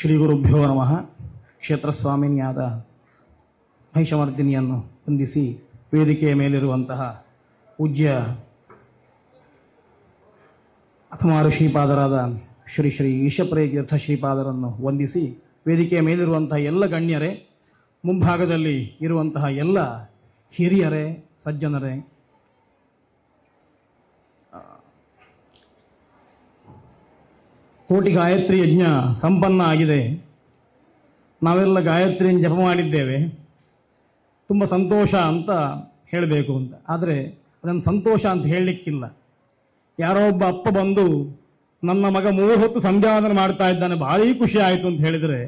ಶ್ರೀ ಗುರುಭ್ಯೋ ನಮಃ. ಕ್ಷೇತ್ರಸ್ವಾಮಿನಿಯಾದ ಮಹಿಷಮರ್ದಿನಿಯನ್ನು ವಂದಿಸಿ ವೇದಿಕೆಯ ಮೇಲಿರುವಂತಹ ಪೂಜ್ಯ ಅಥಮಾರು ಶ್ರೀಪಾದರಾದ ಶ್ರೀ ಶ್ರೀ ಈಶಪ್ರೇತೀರ್ಥ ಶ್ರೀಪಾದರನ್ನು ವಂದಿಸಿ ವೇದಿಕೆಯ ಮೇಲಿರುವಂತಹ ಎಲ್ಲ ಗಣ್ಯರೇ, ಮುಂಭಾಗದಲ್ಲಿ ಇರುವಂತಹ ಎಲ್ಲ ಹಿರಿಯರೇ, ಸಜ್ಜನರೇ, ಕೋಟಿ ಗಾಯತ್ರಿ ಯಜ್ಞ ಸಂಪನ್ನ ಆಗಿದೆ. ನಾವೆಲ್ಲ ಗಾಯತ್ರಿಯನ್ನು ಜಪ ಮಾಡಿದ್ದೇವೆ. ತುಂಬ ಸಂತೋಷ ಅಂತ ಹೇಳಬೇಕು ಅಂತ, ಆದರೆ ಅದನ್ನು ಸಂತೋಷ ಅಂತ ಹೇಳಲಿಕ್ಕಿಲ್ಲ. ಯಾರೋ ಒಬ್ಬ ಅಪ್ಪ ಬಂದು ನನ್ನ ಮಗ 3 ಹೊತ್ತು ಸಂಧ್ಯಾವಂದನೆ ಮಾಡ್ತಾ ಇದ್ದಾನೆ, ಭಾರಿ ಖುಷಿ ಆಯಿತು ಅಂತ ಹೇಳಿದರೆ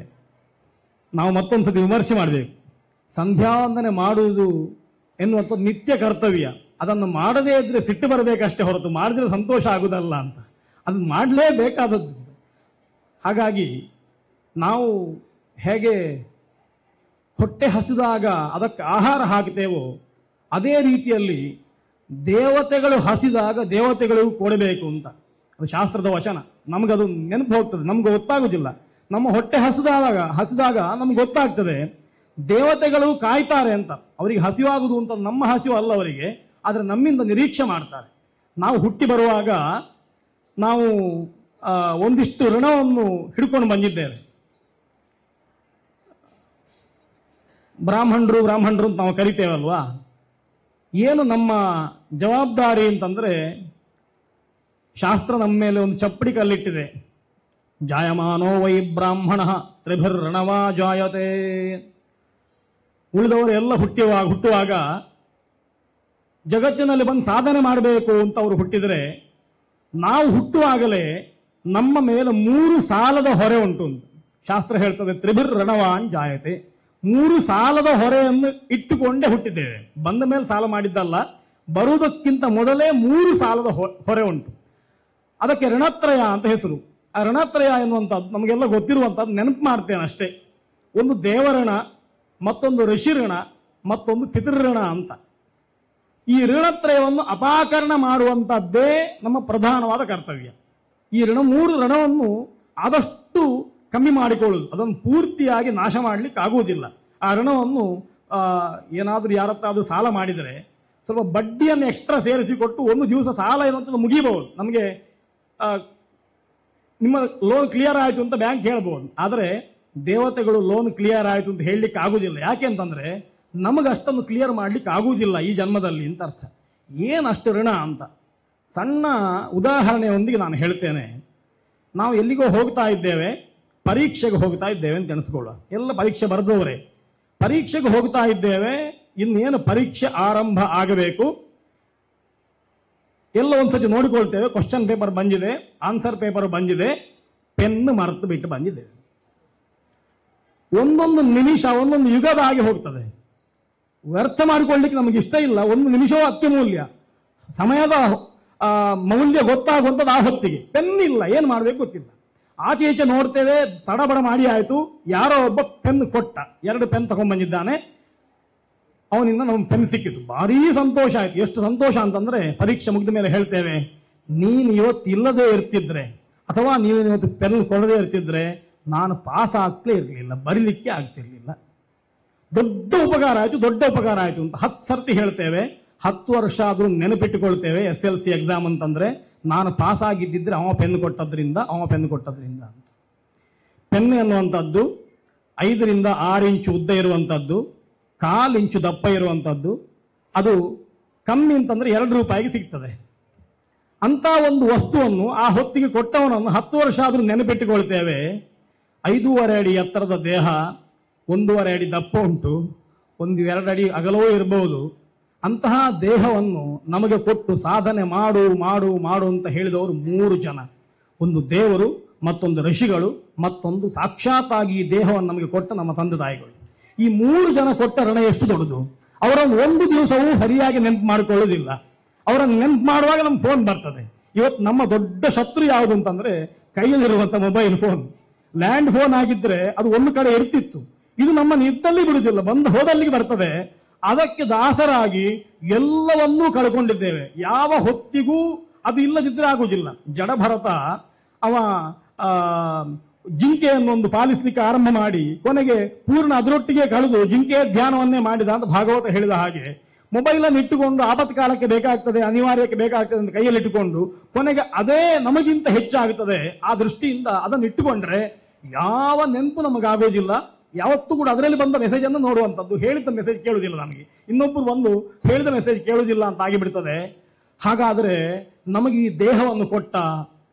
ನಾವು ಮತ್ತೊಂದು ಸತಿ ವಿಮರ್ಶೆ ಮಾಡಬೇಕು. ಸಂಧ್ಯಾವಂದನೆ ಮಾಡುವುದು ಎನ್ನುವಂಥದ್ದು ನಿತ್ಯ ಕರ್ತವ್ಯ. ಅದನ್ನು ಮಾಡದೇ ಇದ್ರೆ ಸಿಟ್ಟು ಬರಬೇಕಷ್ಟೇ ಹೊರತು ಮಾಡಿದ್ರೆ ಸಂತೋಷ ಆಗುವುದಲ್ಲ ಅಂತ. ಅದನ್ನು ಮಾಡಲೇಬೇಕಾದದ್ದು. ಹಾಗಾಗಿ ನಾವು ಹೇಗೆ ಹೊಟ್ಟೆ ಹಸಿದಾಗ ಅದಕ್ಕೆ ಆಹಾರ ಹಾಕ್ತೇವೋ ಅದೇ ರೀತಿಯಲ್ಲಿ ದೇವತೆಗಳು ಹಸಿದಾಗ ದೇವತೆಗಳಿಗೂ ಕೊಡಬೇಕು ಅಂತ. ಅದು ಶಾಸ್ತ್ರದ ವಚನ. ನಮಗದು ನೆನಪು ಹೋಗ್ತದೆ, ನಮ್ಗೆ ಗೊತ್ತಾಗುವುದಿಲ್ಲ. ನಮ್ಮ ಹೊಟ್ಟೆ ಹಸಿದಾಗ ನಮ್ಗೆ ಗೊತ್ತಾಗ್ತದೆ ದೇವತೆಗಳು ಕಾಯ್ತಾರೆ ಅಂತ. ಅವರಿಗೆ ಹಸಿವಾಗುವುದು ಅಂತ ನಮ್ಮ ಹಸಿವು ಅಲ್ಲ ಅವರಿಗೆ, ಆದರೆ ನಮ್ಮಿಂದ ನಿರೀಕ್ಷೆ ಮಾಡ್ತಾರೆ. ನಾವು ಹುಟ್ಟಿ ಬರುವಾಗ ನಾವು ಒಂದಿಷ್ಟು ಋಣವನ್ನು ಹಿಡ್ಕೊಂಡು ಬಂದಿದ್ದೇವೆ. ಬ್ರಾಹ್ಮಣರು ಅಂತ ನಾವು ಕರಿತೇವಲ್ವಾ. ಏನು ನಮ್ಮ ಜವಾಬ್ದಾರಿ ಅಂತಂದ್ರೆ, ಶಾಸ್ತ್ರ ನಮ್ಮ ಮೇಲೆ ಒಂದು ಚಪ್ಪಡಿ ಕಲ್ಲಿಟ್ಟಿದೆ. ಜಾಯಮಾನೋ ವೈ ಬ್ರಾಹ್ಮಣ ತ್ರಿಭಿರ್ರಣವಾ ಜಾಯತೆ. ಉಳಿದವರು ಎಲ್ಲ ಹುಟ್ಟುವಾಗ ಜಗತ್ತಿನಲ್ಲಿ ಬಂದು ಸಾಧನೆ ಮಾಡಬೇಕು ಅಂತ ಅವರು ಹುಟ್ಟಿದರೆ, ನಾವು ಹುಟ್ಟುವಾಗಲೇ ನಮ್ಮ ಮೇಲೆ 3 ಸಾಲದ ಹೊರೆ ಉಂಟು ಅಂತ ಶಾಸ್ತ್ರ ಹೇಳ್ತದೆ. ತ್ರಿಭಿರ್ರಣವಾನ್ ಜಾಯತೆ. 3 ಸಾಲದ ಹೊರೆಯನ್ನು ಇಟ್ಟುಕೊಂಡೇ ಹುಟ್ಟಿದ್ದೇವೆ. ಬಂದ ಮೇಲೆ ಸಾಲ ಮಾಡಿದ್ದಲ್ಲ, ಬರುವುದಕ್ಕಿಂತ ಮೊದಲೇ 3 ಸಾಲದ ಹೊರೆ ಉಂಟು. ಅದಕ್ಕೆ ಋಣತ್ರಯ ಅಂತ ಹೆಸರು. ಆ ಋಣತ್ರಯ ಎನ್ನುವಂಥದ್ದು ನಮಗೆಲ್ಲ ಗೊತ್ತಿರುವಂಥದ್ದು, ನೆನಪು ಮಾಡ್ತೇನೆ ಅಷ್ಟೇ. ಒಂದು ದೇವಋಣ, ಮತ್ತೊಂದು ಋಷಿಋಣ, ಮತ್ತೊಂದು ಪಿತೃಋಣ ಅಂತ. ಈ ಋಣತ್ರಯವನ್ನು ಅಪಾಕರಣ ಮಾಡುವಂಥದ್ದೇ ನಮ್ಮ ಪ್ರಧಾನವಾದ ಕರ್ತವ್ಯ. ಈ 3 ಋಣವನ್ನು ಆದಷ್ಟು ಕಮ್ಮಿ ಮಾಡಿಕೊಳ್ಳುವುದು, ಅದನ್ನು ಪೂರ್ತಿಯಾಗಿ ನಾಶ ಮಾಡಲಿಕ್ಕೆ ಆಗುವುದಿಲ್ಲ. ಆ ಋಣವನ್ನು ಏನಾದರೂ ಯಾರತ್ತಾದ್ರೂ ಸಾಲ ಮಾಡಿದರೆ ಸ್ವಲ್ಪ ಬಡ್ಡಿಯನ್ನು ಎಕ್ಸ್ಟ್ರಾ ಸೇರಿಸಿಕೊಟ್ಟು ಒಂದು ದಿವಸ ಸಾಲ ಇರುವಂಥದ್ದು ಮುಗಿಬಹುದು. ನಮಗೆ ನಿಮ್ಮ ಲೋನ್ ಕ್ಲಿಯರ್ ಆಯಿತು ಅಂತ ಬ್ಯಾಂಕ್ ಹೇಳ್ಬೋದು, ಆದರೆ ದೇವತೆಗಳು ಲೋನ್ ಕ್ಲಿಯರ್ ಆಯಿತು ಅಂತ ಹೇಳಲಿಕ್ಕೆ ಆಗುವುದಿಲ್ಲ. ಯಾಕೆ ಅಂತಂದ್ರೆ ನಮಗೆ ಅಷ್ಟನ್ನು ಕ್ಲಿಯರ್ ಮಾಡಲಿಕ್ಕೆ ಆಗುವುದಿಲ್ಲ ಈ ಜನ್ಮದಲ್ಲಿ ಅಂತ ಅರ್ಥ. ಏನಷ್ಟು ಋಣ ಅಂತ ಸಣ್ಣ ಉದಾಹರಣೆಯೊಂದಿಗೆ ನಾನು ಹೇಳ್ತೇನೆ. ನಾವು ಎಲ್ಲಿಗೋ ಹೋಗ್ತಾ ಇದ್ದೇವೆ, ಪರೀಕ್ಷೆಗೆ ಹೋಗ್ತಾ ಇದ್ದೇವೆ ಅಂತ ಎಣಿಸ್ಕೊಳ್ಳುವ. ಎಲ್ಲ ಪರೀಕ್ಷೆ ಬರೆದವರೇ. ಪರೀಕ್ಷೆಗೆ ಹೋಗ್ತಾ ಇದ್ದೇವೆ, ಇನ್ನೇನು ಪರೀಕ್ಷೆ ಆರಂಭ ಆಗಬೇಕು. ಎಲ್ಲ ಒಂದ್ಸತಿ ನೋಡಿಕೊಳ್ತೇವೆ, ಕ್ವಶನ್ ಪೇಪರ್ ಬಂದಿದೆ, ಆನ್ಸರ್ ಪೇಪರ್ ಬಂದಿದೆ, ಪೆನ್ನು ಮರೆತು ಬಿಟ್ಟು ಬಂದಿದ್ದೇವೆ. ಒಂದೊಂದು ನಿಮಿಷ ಒಂದೊಂದು ಯುಗದ ಹಾಗೆ ಹೋಗ್ತದೆ. ವ್ಯರ್ಥ ಮಾಡಿಕೊಳ್ಳಿಕ್ಕೆ ನಮಗೆ ಇಷ್ಟ ಇಲ್ಲ. ಒಂದು ನಿಮಿಷವೂ ಅತ್ಯಮೂಲ್ಯ. ಸಮಯದ ಮೌಲ್ಯ ಗೊತ್ತಾಗುವಂಥದ್ದು ಆ ಹೊತ್ತಿಗೆ. ಪೆನ್ನಿಲ್ಲ, ಏನು ಮಾಡಬೇಕು ಗೊತ್ತಿಲ್ಲ. ಆಚೆ ಈಚೆ ನೋಡ್ತೇವೆ, ತಡಬಡ ಮಾಡಿ ಆಯಿತು, ಯಾರೋ ಒಬ್ಬ ಪೆನ್ ಕೊಟ್ಟ, 2 ಪೆನ್ ತಗೊಂಡ್ಬಂದಿದ್ದಾನೆ, ಅವನಿಂದ ನಮ್ಗೆ ಪೆನ್ ಸಿಕ್ಕಿತು, ಭಾರೀ ಸಂತೋಷ ಆಯ್ತು. ಎಷ್ಟು ಸಂತೋಷ ಅಂತಂದ್ರೆ ಪರೀಕ್ಷೆ ಮುಗಿದ ಮೇಲೆ ಹೇಳ್ತೇವೆ, ನೀನು ಇವತ್ತು ಇಲ್ಲದೆ ಇರ್ತಿದ್ರೆ ಅಥವಾ ನೀವು ಇವತ್ತು ಪೆನ್ ಕೊಡದೇ ಇರ್ತಿದ್ರೆ ನಾನು ಪಾಸ್ ಆಗ್ತಲೇ ಇರಲಿಲ್ಲ, ಬರೀಲಿಕ್ಕೆ ಆಗ್ತಿರ್ಲಿಲ್ಲ. ದೊಡ್ಡ ಉಪಕಾರ ಆಯ್ತು ಅಂತ 10 ಸರ್ತಿ ಹೇಳ್ತೇವೆ. 10 ವರ್ಷ ಆದ್ರೂ ನೆನಪಿಟ್ಟುಕೊಳ್ತೇವೆ. SLC ಎಕ್ಸಾಮ್ ಅಂತಂದ್ರೆ ನಾನು ಪಾಸ್ ಆಗಿದ್ದಿದ್ರೆ ಅವ ಪೆನ್ ಕೊಟ್ಟದ್ರಿಂದ ಅಂತ. ಪೆನ್ ಎನ್ನುವಂಥದ್ದು 5 ರಿಂದ 6 ಇಂಚು ಉದ್ದ ಇರುವಂಥದ್ದು, 1/4 ಇಂಚು ದಪ್ಪ ಇರುವಂಥದ್ದು. ಅದು ಕಮ್ಮಿ ಅಂತಂದ್ರೆ 2 ರೂಪಾಯಿಗೆ ಸಿಗ್ತದೆ. ಅಂತ ಒಂದು ವಸ್ತುವನ್ನು ಆ ಹೊತ್ತಿಗೆ ಕೊಟ್ಟವನನ್ನು 10 ವರ್ಷ ಆದ್ರೂ ನೆನಪಿಟ್ಟುಕೊಳ್ತೇವೆ. 5.5 ಅಡಿ ಎತ್ತರದ ದೇಹ, 1.5 ಅಡಿ ದಪ್ಪ ಉಂಟು, 1-2 ಅಡಿ ಅಗಲವೂ ಇರಬಹುದು. ಅಂತಹ ದೇಹವನ್ನು ನಮಗೆ ಕೊಟ್ಟು ಸಾಧನೆ ಮಾಡು ಮಾಡು ಮಾಡು ಅಂತ ಹೇಳಿದವರು 3 ಜನ. ಒಂದು ದೇವರು, ಮತ್ತೊಂದು ಋಷಿಗಳು, ಮತ್ತೊಂದು ಸಾಕ್ಷಾತ್ತಾಗಿ ಈ ದೇಹವನ್ನು ನಮಗೆ ಕೊಟ್ಟ ನಮ್ಮ ತಂದೆ ತಾಯಿಗಳು. ಈ 3 ಜನ ಕೊಟ್ಟ ಋಣ ಎಷ್ಟು ದೊಡ್ಡದು. ಅವರನ್ನು ಒಂದು ದಿವಸವೂ ಸರಿಯಾಗಿ ನೆನಪು ಮಾಡಿಕೊಳ್ಳೋದಿಲ್ಲ. ಅವರನ್ನು ನೆನಪು ಮಾಡುವಾಗ ನಮ್ಮ ಫೋನ್ ಬರ್ತದೆ. ಇವತ್ತು ನಮ್ಮ ದೊಡ್ಡ ಶತ್ರು ಯಾವುದು ಅಂತಂದ್ರೆ ಕೈಯಲ್ಲಿರುವಂತ ಮೊಬೈಲ್ ಫೋನ್. ಲ್ಯಾಂಡ್ ಫೋನ್ ಆಗಿದ್ರೆ ಅದು ಒಂದು ಕಡೆ ಇರ್ತಿತ್ತು, ಇದು ನಮ್ಮ ನಿದ್ದಲ್ಲಿ ಬಿಡುವುದಿಲ್ಲ, ಬಂದು ಹೋದಲ್ಲಿಗೆ ಬರ್ತದೆ. ಅದಕ್ಕೆ ದಾಸರಾಗಿ ಎಲ್ಲವನ್ನೂ ಕಳ್ಕೊಂಡಿದ್ದೇವೆ. ಯಾವ ಹೊತ್ತಿಗೂ ಅದು ಇಲ್ಲದಿದ್ರೆ ಆಗುವುದಿಲ್ಲ. ಜಡಭರತ ಅವ ಜಿಂಕೆಯನ್ನು ಒಂದು ಪಾಲಿಸಲಿಕ್ಕೆ ಆರಂಭ ಮಾಡಿ ಕೊನೆಗೆ ಪೂರ್ಣ ಅದರೊಟ್ಟಿಗೆ ಕಳೆದು ಜಿಂಕೆಯ ಧ್ಯಾನವನ್ನೇ ಮಾಡಿದ ಅಂತ ಭಾಗವತ ಹೇಳಿದ ಹಾಗೆ ಮೊಬೈಲನ್ನು ಇಟ್ಟುಕೊಂಡು ಆಪತ್ಕಾಲಕ್ಕೆ ಬೇಕಾಗ್ತದೆ, ಅನಿವಾರ್ಯಕ್ಕೆ ಬೇಕಾಗ್ತದೆ ಅಂತ ಕೈಯಲ್ಲಿ ಇಟ್ಟುಕೊಂಡು ಕೊನೆಗೆ ಅದೇ ನಮಗಿಂತ ಹೆಚ್ಚಾಗುತ್ತದೆ. ಆ ದೃಷ್ಟಿಯಿಂದ ಅದನ್ನು ಇಟ್ಟುಕೊಂಡ್ರೆ ಯಾವ ನೆನಪು ನಮಗಾಗೋದಿಲ್ಲ. ಯಾವತ್ತೂ ಕೂಡ ಅದರಲ್ಲಿ ಬಂದ ಮೆಸೇಜ್ ಅನ್ನು ನೋಡುವಂಥದ್ದು, ಹೇಳಿದ ಮೆಸೇಜ್ ಕೇಳುವುದಿಲ್ಲ. ನಮಗೆ ಇನ್ನೊಬ್ಬರು ಬಂದು ಹೇಳಿದ ಮೆಸೇಜ್ ಕೇಳುವುದಿಲ್ಲ ಅಂತ ಆಗಿಬಿಡ್ತದೆ. ಹಾಗಾದರೆ ನಮಗೆ ಈ ದೇಹವನ್ನು ಕೊಟ್ಟ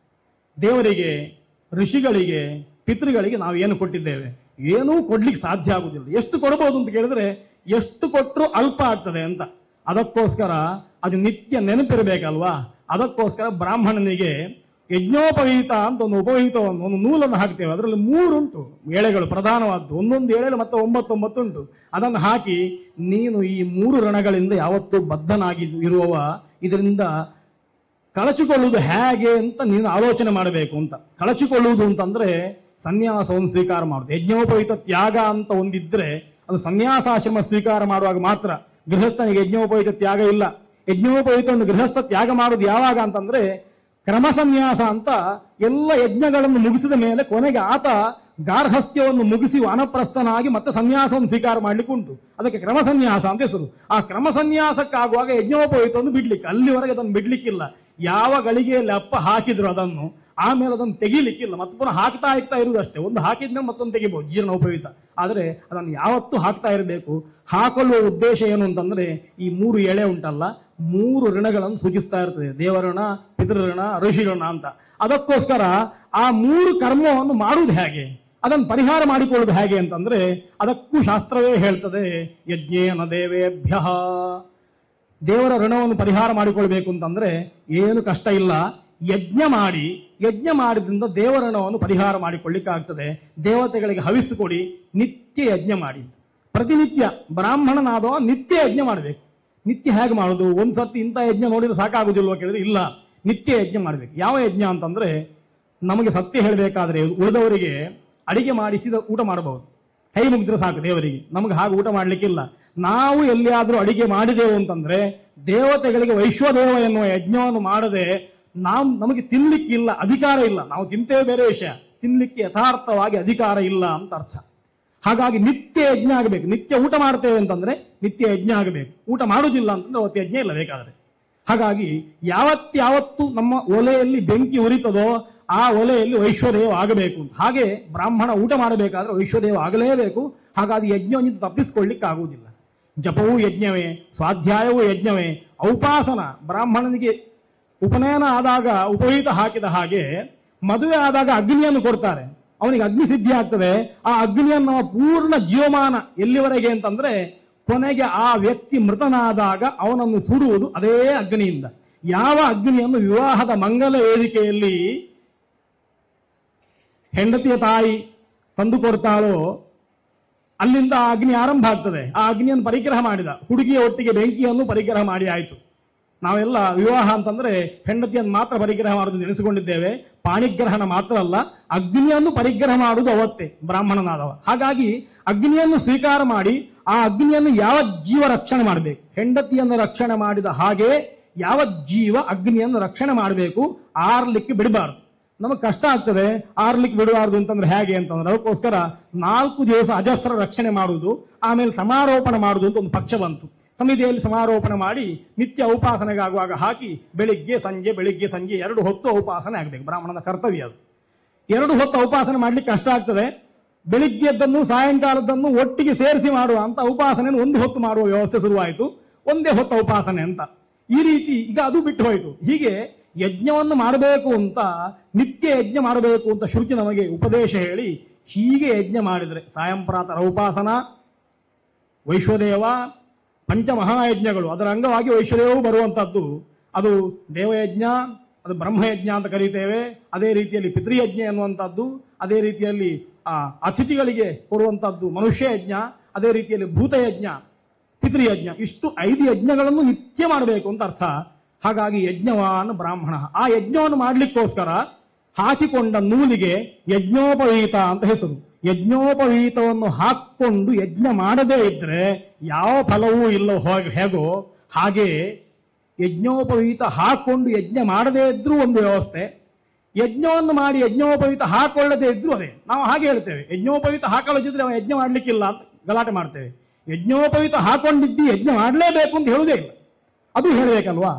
ದೇವರಿಗೆ, ಋಷಿಗಳಿಗೆ, ಪಿತೃಗಳಿಗೆ ನಾವು ಏನು ಕೊಟ್ಟಿದ್ದೇವೆ? ಏನೂ ಕೊಡ್ಲಿಕ್ಕೆ ಸಾಧ್ಯ ಆಗುದಿಲ್ಲ. ಎಷ್ಟು ಕೊಡಬಹುದು ಅಂತ ಕೇಳಿದ್ರೆ ಎಷ್ಟು ಕೊಟ್ಟರು ಅಲ್ಪ ಆಗ್ತದೆ ಅಂತ. ಅದಕ್ಕೋಸ್ಕರ ಅದು ನಿತ್ಯ ನೆನಪಿರಬೇಕಲ್ವಾ? ಅದಕ್ಕೋಸ್ಕರ ಬ್ರಾಹ್ಮಣನಿಗೆ ಯಜ್ಞೋಪವೀತ ಅಂತ ಒಂದು ಉಪವೀತವನ್ನು, ಒಂದು ನೂಲನ್ನು ಹಾಕ್ತೇವೆ. ಅದರಲ್ಲಿ 3 ಉಂಟು ಎಳೆಗಳು, ಪ್ರಧಾನವಾದ್ದು. ಒಂದೊಂದು ಎಳೆಗಳು ಮತ್ತೆ 9 ಉಂಟು. ಅದನ್ನು ಹಾಕಿ ನೀನು ಈ 3 ರಣಗಳಿಂದ ಯಾವತ್ತೂ ಬದ್ಧನಾಗಿ ಇರುವವ, ಇದರಿಂದ ಕಳಚಿಕೊಳ್ಳುವುದು ಹೇಗೆ ಅಂತ ನೀನು ಆಲೋಚನೆ ಮಾಡಬೇಕು ಅಂತ. ಕಳಚಿಕೊಳ್ಳುವುದು ಅಂತಂದ್ರೆ ಸನ್ಯಾಸವನ್ನು ಸ್ವೀಕಾರ ಮಾಡುದು. ಯಜ್ಞೋಪವೀತ ತ್ಯಾಗ ಅಂತ ಒಂದಿದ್ರೆ ಅದು ಸನ್ಯಾಸಾಶ್ರಮ ಸ್ವೀಕಾರ ಮಾಡುವಾಗ ಮಾತ್ರ. ಗೃಹಸ್ಥನಿಗೆ ಯಜ್ಞೋಪವೀತ ತ್ಯಾಗ ಇಲ್ಲ. ಯಜ್ಞೋಪವೀತವನ್ನು ಗೃಹಸ್ಥ ತ್ಯಾಗ ಮಾಡುವುದು ಯಾವಾಗ ಅಂತಂದ್ರೆ ಕ್ರಮ ಸನ್ಯಾಸ ಅಂತ. ಎಲ್ಲ ಯಜ್ಞಗಳನ್ನು ಮುಗಿಸಿದ ಮೇಲೆ ಕೊನೆಗೆ ಆತ ಗಾರ್ಹಸ್ಥ್ಯವನ್ನು ಮುಗಿಸಿ ವಾನಪ್ರಸ್ಥನಾಗಿ ಮತ್ತೆ ಸನ್ಯಾಸವನ್ನು ಸ್ವೀಕಾರ ಮಾಡ್ಲಿಕ್ಕೆ ಉಂಟು. ಅದಕ್ಕೆ ಕ್ರಮ ಸನ್ಯಾಸ ಅಂತ ಹೆಸರು. ಆ ಕ್ರಮ ಸನ್ಯಾಸಕ್ಕಾಗುವಾಗ ಯಜ್ಞೋಪವೀತವನ್ನು ಬಿಡ್ಲಿಕ್ಕೆ, ಅಲ್ಲಿವರೆಗೆ ಅದನ್ನು ಬಿಡ್ಲಿಕ್ಕಿಲ್ಲ. ಯಾವ ಗಳಿಗೆಯಲ್ಲಿ ಅಪ್ಪ ಹಾಕಿದ್ರು ಅದನ್ನು ಆಮೇಲೆ ಅದನ್ನು ತೆಗಿಲಿಕ್ಕಿಲ್ಲ. ಮತ್ತೆ ಪುನಃ ಹಾಕ್ತಾ ಇರುವುದಷ್ಟೇ. ಒಂದು ಹಾಕಿದ್ಮೇಲೆ ಮತ್ತೊಂದು ತೆಗಿಬಹುದು, ಜೀರ್ಣೋಪವೀತ. ಆದರೆ ಅದನ್ನು ಯಾವತ್ತೂ ಹಾಕ್ತಾ ಇರಬೇಕು. ಹಾಕಲು ಉದ್ದೇಶ ಏನು ಅಂತಂದ್ರೆ ಈ 3 ಎಳೆ ಉಂಟಲ್ಲ, 3 ಋಣಗಳನ್ನು ಸೂಚಿಸ್ತಾ ಇರ್ತದೆ. ದೇವಋಣ, ಪಿತೃಋಣ, ಋಷಿಋಣ ಅಂತ. ಅದಕ್ಕೋಸ್ಕರ ಆ 3 ಕರ್ಮವನ್ನು ಮಾಡುವುದು ಹೇಗೆ, ಅದನ್ನು ಪರಿಹಾರ ಮಾಡಿಕೊಳ್ಳುವುದು ಹೇಗೆ ಅಂತಂದ್ರೆ ಅದಕ್ಕೂ ಶಾಸ್ತ್ರವೇ ಹೇಳ್ತದೆ. ಯಜ್ಞೇನ ದೇವೇಭ್ಯ. ದೇವರ ಋಣವನ್ನು ಪರಿಹಾರ ಮಾಡಿಕೊಳ್ಬೇಕು ಅಂತಂದ್ರೆ ಏನು ಕಷ್ಟ ಇಲ್ಲ. ಯಜ್ಞ ಮಾಡಿದ್ರಿಂದ ದೇವರ ಋಣವನ್ನು ಪರಿಹಾರ ಮಾಡಿಕೊಳ್ಳಿಕ್ಕೆ ಆಗ್ತದೆ. ದೇವತೆಗಳಿಗೆ ಹವಿಸ್ಸು ಕೊಡಿ, ನಿತ್ಯ ಯಜ್ಞ ಮಾಡಿ. ಪ್ರತಿನಿತ್ಯ ಬ್ರಾಹ್ಮಣನಾದವ ನಿತ್ಯ ಯಜ್ಞ ಮಾಡಬೇಕು. ನಿತ್ಯ ಹೇಗೆ ಮಾಡುದು? ಒಂದ್ಸತಿ ಇಂಥ ಯಜ್ಞ ನೋಡಿದ್ರೆ ಸಾಕಾಗುದಿಲ್ವ ಕೇಳಿದ್ರೆ ಇಲ್ಲ, ನಿತ್ಯ ಯಜ್ಞ ಮಾಡಬೇಕು. ಯಾವ ಯಜ್ಞ ಅಂತಂದ್ರೆ ನಮಗೆ ಸತ್ಯ ಹೇಳಬೇಕಾದ್ರೆ ಉಳಿದವರಿಗೆ ಅಡಿಗೆ ಮಾಡಿಸಿದ ಊಟ ಮಾಡಬಹುದು, ಕೈ ಮುಗಿದ್ರೆ ಸಾಕು ದೇವರಿಗೆ. ನಮಗೆ ಹಾಗೆ ಊಟ ಮಾಡ್ಲಿಕ್ಕಿಲ್ಲ. ನಾವು ಎಲ್ಲಿಯಾದ್ರೂ ಅಡಿಗೆ ಮಾಡಿದೆವು ಅಂತಂದ್ರೆ ದೇವತೆಗಳಿಗೆ ವೈಶ್ವದೇವ ಎನ್ನುವ ಯಜ್ಞವನ್ನು ಮಾಡದೆ ನಮಗೆ ತಿನ್ಲಿಕ್ಕಿಲ್ಲ, ಅಧಿಕಾರ ಇಲ್ಲ. ನಾವು ತಿಂತೇವೆ ಬೇರೆ ವಿಷಯ, ತಿನ್ಲಿಕ್ಕೆ ಯಥಾರ್ಥವಾಗಿ ಅಧಿಕಾರ ಇಲ್ಲ ಅಂತ ಅರ್ಥ. ಹಾಗಾಗಿ ನಿತ್ಯ ಯಜ್ಞ ಆಗಬೇಕು. ನಿತ್ಯ ಊಟ ಮಾಡ್ತೇವೆ ಅಂತಂದ್ರೆ ನಿತ್ಯ ಯಜ್ಞ ಆಗಬೇಕು. ಊಟ ಮಾಡುವುದಿಲ್ಲ ಅಂತಂದ್ರೆ ಅವತ್ತು ಯಜ್ಞ ಇಲ್ಲ ಬೇಕಾದ್ರೆ. ಹಾಗಾಗಿ ಯಾವತ್ತು ನಮ್ಮ ಒಲೆಯಲ್ಲಿ ಬೆಂಕಿ ಉರಿತದೋ ಆ ಒಲೆಯಲ್ಲಿ ವೈಶ್ವದೇವ ಆಗಬೇಕು. ಹಾಗೆ ಬ್ರಾಹ್ಮಣ ಊಟ ಮಾಡಬೇಕಾದ್ರೆ ವೈಶ್ವದೇವ ಆಗಲೇಬೇಕು. ಹಾಗಾಗಿ ಯಜ್ಞವನ್ನು ತಪ್ಪಿಸಿಕೊಳ್ಳಿಕ್ಕೆ ಆಗುವುದಿಲ್ಲ. ಜಪವೂ ಯಜ್ಞವೇ, ಸ್ವಾಧ್ಯಾಯವೂ ಯಜ್ಞವೇ, ಔಪಾಸನ. ಬ್ರಾಹ್ಮಣನಿಗೆ ಉಪನಯನ ಆದಾಗ ಉಪವೀತ ಹಾಕಿದ ಹಾಗೆ ಮದುವೆ ಆದಾಗ ಅಗ್ನಿಯನ್ನು ಕೊಡ್ತಾರೆ, ಅವನಿಗೆ ಅಗ್ನಿ ಸಿದ್ಧಿ ಆಗ್ತದೆ. ಆ ಅಗ್ನಿಯನ್ನು ಪೂರ್ಣ ಜೀವಮಾನ ಎಲ್ಲಿವರೆಗೆ ಅಂತಂದ್ರೆ ಕೊನೆಗೆ ಆ ವ್ಯಕ್ತಿ ಮೃತನಾದಾಗ ಅವನನ್ನು ಸುಡುವುದು ಅದೇ ಅಗ್ನಿಯಿಂದ. ಯಾವ ಅಗ್ನಿಯನ್ನು ವಿವಾಹದ ಮಂಗಲ ವೇದಿಕೆಯಲ್ಲಿ ಹೆಂಡತಿಯ ತಾಯಿ ತಂದು ಕೊಡ್ತಾಳೋ ಅಲ್ಲಿಂದ ಆ ಅಗ್ನಿ ಆರಂಭ ಆಗ್ತದೆ. ಆ ಅಗ್ನಿಯನ್ನು ಪರಿಗ್ರಹ ಮಾಡಿದ ಹುಡುಗಿಯ ಒಟ್ಟಿಗೆ ಬೆಂಕಿಯನ್ನು ಪರಿಗ್ರಹ ಮಾಡಿ ಆಯಿತು. ನಾವೆಲ್ಲ ವಿವಾಹ ಅಂತಂದ್ರೆ ಹೆಂಡತಿಯನ್ನು ಮಾತ್ರ ಪರಿಗ್ರಹ ಮಾಡುವುದು ನೆನೆಸಿಕೊಂಡಿದ್ದೇವೆ. ಪಾಣಿಗ್ರಹಣ ಮಾತ್ರ ಅಲ್ಲ, ಅಗ್ನಿಯನ್ನು ಪರಿಗ್ರಹ ಮಾಡುವುದು ಅವತ್ತೇ ಬ್ರಾಹ್ಮಣನಾದವ. ಹಾಗಾಗಿ ಅಗ್ನಿಯನ್ನು ಸ್ವೀಕಾರ ಮಾಡಿ ಆ ಅಗ್ನಿಯನ್ನು ಯಾವ ಜೀವ ರಕ್ಷಣೆ ಮಾಡಬೇಕು, ಹೆಂಡತಿಯನ್ನು ರಕ್ಷಣೆ ಮಾಡಿದ ಹಾಗೆ ಯಾವ ಜೀವ ಅಗ್ನಿಯನ್ನು ರಕ್ಷಣೆ ಮಾಡಬೇಕು, ಆರ್ಲಿಕ್ಕೆ ಬಿಡಬಾರ್ದು. ನಮಗೆ ಕಷ್ಟ ಆಗ್ತದೆ ಆರ್ಲಿಕ್ಕೆ ಬಿಡಬಾರ್ದು ಅಂತಂದ್ರೆ ಹೇಗೆ ಅಂತಂದ್ರೆ ಅದಕ್ಕೋಸ್ಕರ 4 ದಿವಸ ಅಜಸ್ರ ರಕ್ಷಣೆ ಮಾಡುವುದು, ಆಮೇಲೆ ಸಮಾರೋಪಣೆ ಮಾಡುವುದು ಅಂತ ಒಂದು ಪಕ್ಷ ಬಂತು. ಸಮಿತಿಯಲ್ಲಿ ಸಮಾರೋಪಣೆ ಮಾಡಿ ನಿತ್ಯ ಉಪಾಸನೆಗಾಗುವಾಗ ಹಾಕಿ ಬೆಳಿಗ್ಗೆ ಸಂಜೆ 2 ಹೊತ್ತು ಉಪಾಸನೆ ಆಗಬೇಕು. ಬ್ರಾಹ್ಮಣನ ಕರ್ತವ್ಯ ಅದು. 2 ಹೊತ್ತು ಉಪಾಸನೆ ಮಾಡ್ಲಿಕ್ಕೆ ಕಷ್ಟ ಆಗ್ತದೆ. ಬೆಳಿಗ್ಗೆದ್ದನ್ನು ಸಾಯಂಕಾಲದನ್ನು ಒಟ್ಟಿಗೆ ಸೇರಿಸಿ ಮಾಡುವ ಅಂತ ಉಪಾಸನೆಯನ್ನು 1 ಹೊತ್ತು ಮಾಡುವ ವ್ಯವಸ್ಥೆ ಶುರುವಾಯಿತು. ಒಂದೇ ಹೊತ್ತು ಉಪಾಸನೆ ಅಂತ. ಈ ರೀತಿ ಈಗ ಅದು ಬಿಟ್ಟು ಹೋಯಿತು. ಹೀಗೆ ಯಜ್ಞವನ್ನು ಮಾಡಬೇಕು ಅಂತ, ನಿತ್ಯ ಯಜ್ಞ ಮಾಡಬೇಕು ಅಂತ ಶ್ರುತಿ ನಮಗೆ ಉಪದೇಶ ಹೇಳಿ ಹೀಗೆ ಯಜ್ಞ ಮಾಡಿದರೆ ಸಾಯಂಪ್ರಾತರ ಉಪಾಸನ, ವೈಶ್ವದೇವ, ಪಂಚಮಹಾಯಜ್ಞಗಳು ಅದರ ಅಂಗವಾಗಿ ವೈಶ್ವದೇವವು ಬರುವಂತಹದ್ದು. ಅದು ದೇವಯಜ್ಞ, ಅದು ಬ್ರಹ್ಮಯಜ್ಞ ಅಂತ ಕರೀತೇವೆ. ಅದೇ ರೀತಿಯಲ್ಲಿ ಪಿತೃಯಜ್ಞ ಎನ್ನುವಂಥದ್ದು, ಅದೇ ರೀತಿಯಲ್ಲಿ ಅತಿಥಿಗಳಿಗೆ ಕೊಡುವಂತಹದ್ದು ಮನುಷ್ಯ ಯಜ್ಞ, ಅದೇ ರೀತಿಯಲ್ಲಿ ಭೂತಯಜ್ಞ, ಪಿತೃಯಜ್ಞ. ಇಷ್ಟು 5 ಯಜ್ಞಗಳನ್ನು ನಿತ್ಯ ಮಾಡಬೇಕು ಅಂತ ಅರ್ಥ. ಹಾಗಾಗಿ ಯಜ್ಞವಾನ್ ಬ್ರಾಹ್ಮಣ. ಆ ಯಜ್ಞವನ್ನು ಮಾಡ್ಲಿಕ್ಕೋಸ್ಕರ ಹಾಕಿಕೊಂಡ ನೂಲಿಗೆ ಯಜ್ಞೋಪವೀತ ಅಂತ ಹೆಸರು. ಯಜ್ಞೋಪವೀತವನ್ನು ಹಾಕೊಂಡು ಯಜ್ಞ ಮಾಡದೇ ಇದ್ರೆ ಯಾವ ಫಲವೂ ಇಲ್ಲ ಹೇಗೋ ಹಾಗೆ ಯಜ್ಞೋಪವೀತ ಹಾಕೊಂಡು ಯಜ್ಞ ಮಾಡದೇ ಇದ್ರೂ ಒಂದು ವ್ಯವಸ್ಥೆ, ಯಜ್ಞವನ್ನು ಮಾಡಿ ಯಜ್ಞೋಪವೀತ ಹಾಕೊಳ್ಳದೆ ಇದ್ರು ಅದೇ ನಾವು ಹಾಗೆ ಹೇಳ್ತೇವೆ. ಯಜ್ಞೋಪವೀತ ಹಾಕೊಳ್ಳದಿದ್ರೆ ಅವ ಯಜ್ಞ ಮಾಡ್ಲಿಕ್ಕಿಲ್ಲ ಅಂತ ಗಲಾಟೆ ಮಾಡ್ತೇವೆ. ಯಜ್ಞೋಪವೀತ ಹಾಕೊಂಡಿದ್ದಿ ಯಜ್ಞ ಮಾಡಲೇಬೇಕು ಅಂತ ಹೇಳುವುದೇ ಇಲ್ಲ, ಅದು ಹೇಳಬೇಕಲ್ವಾ.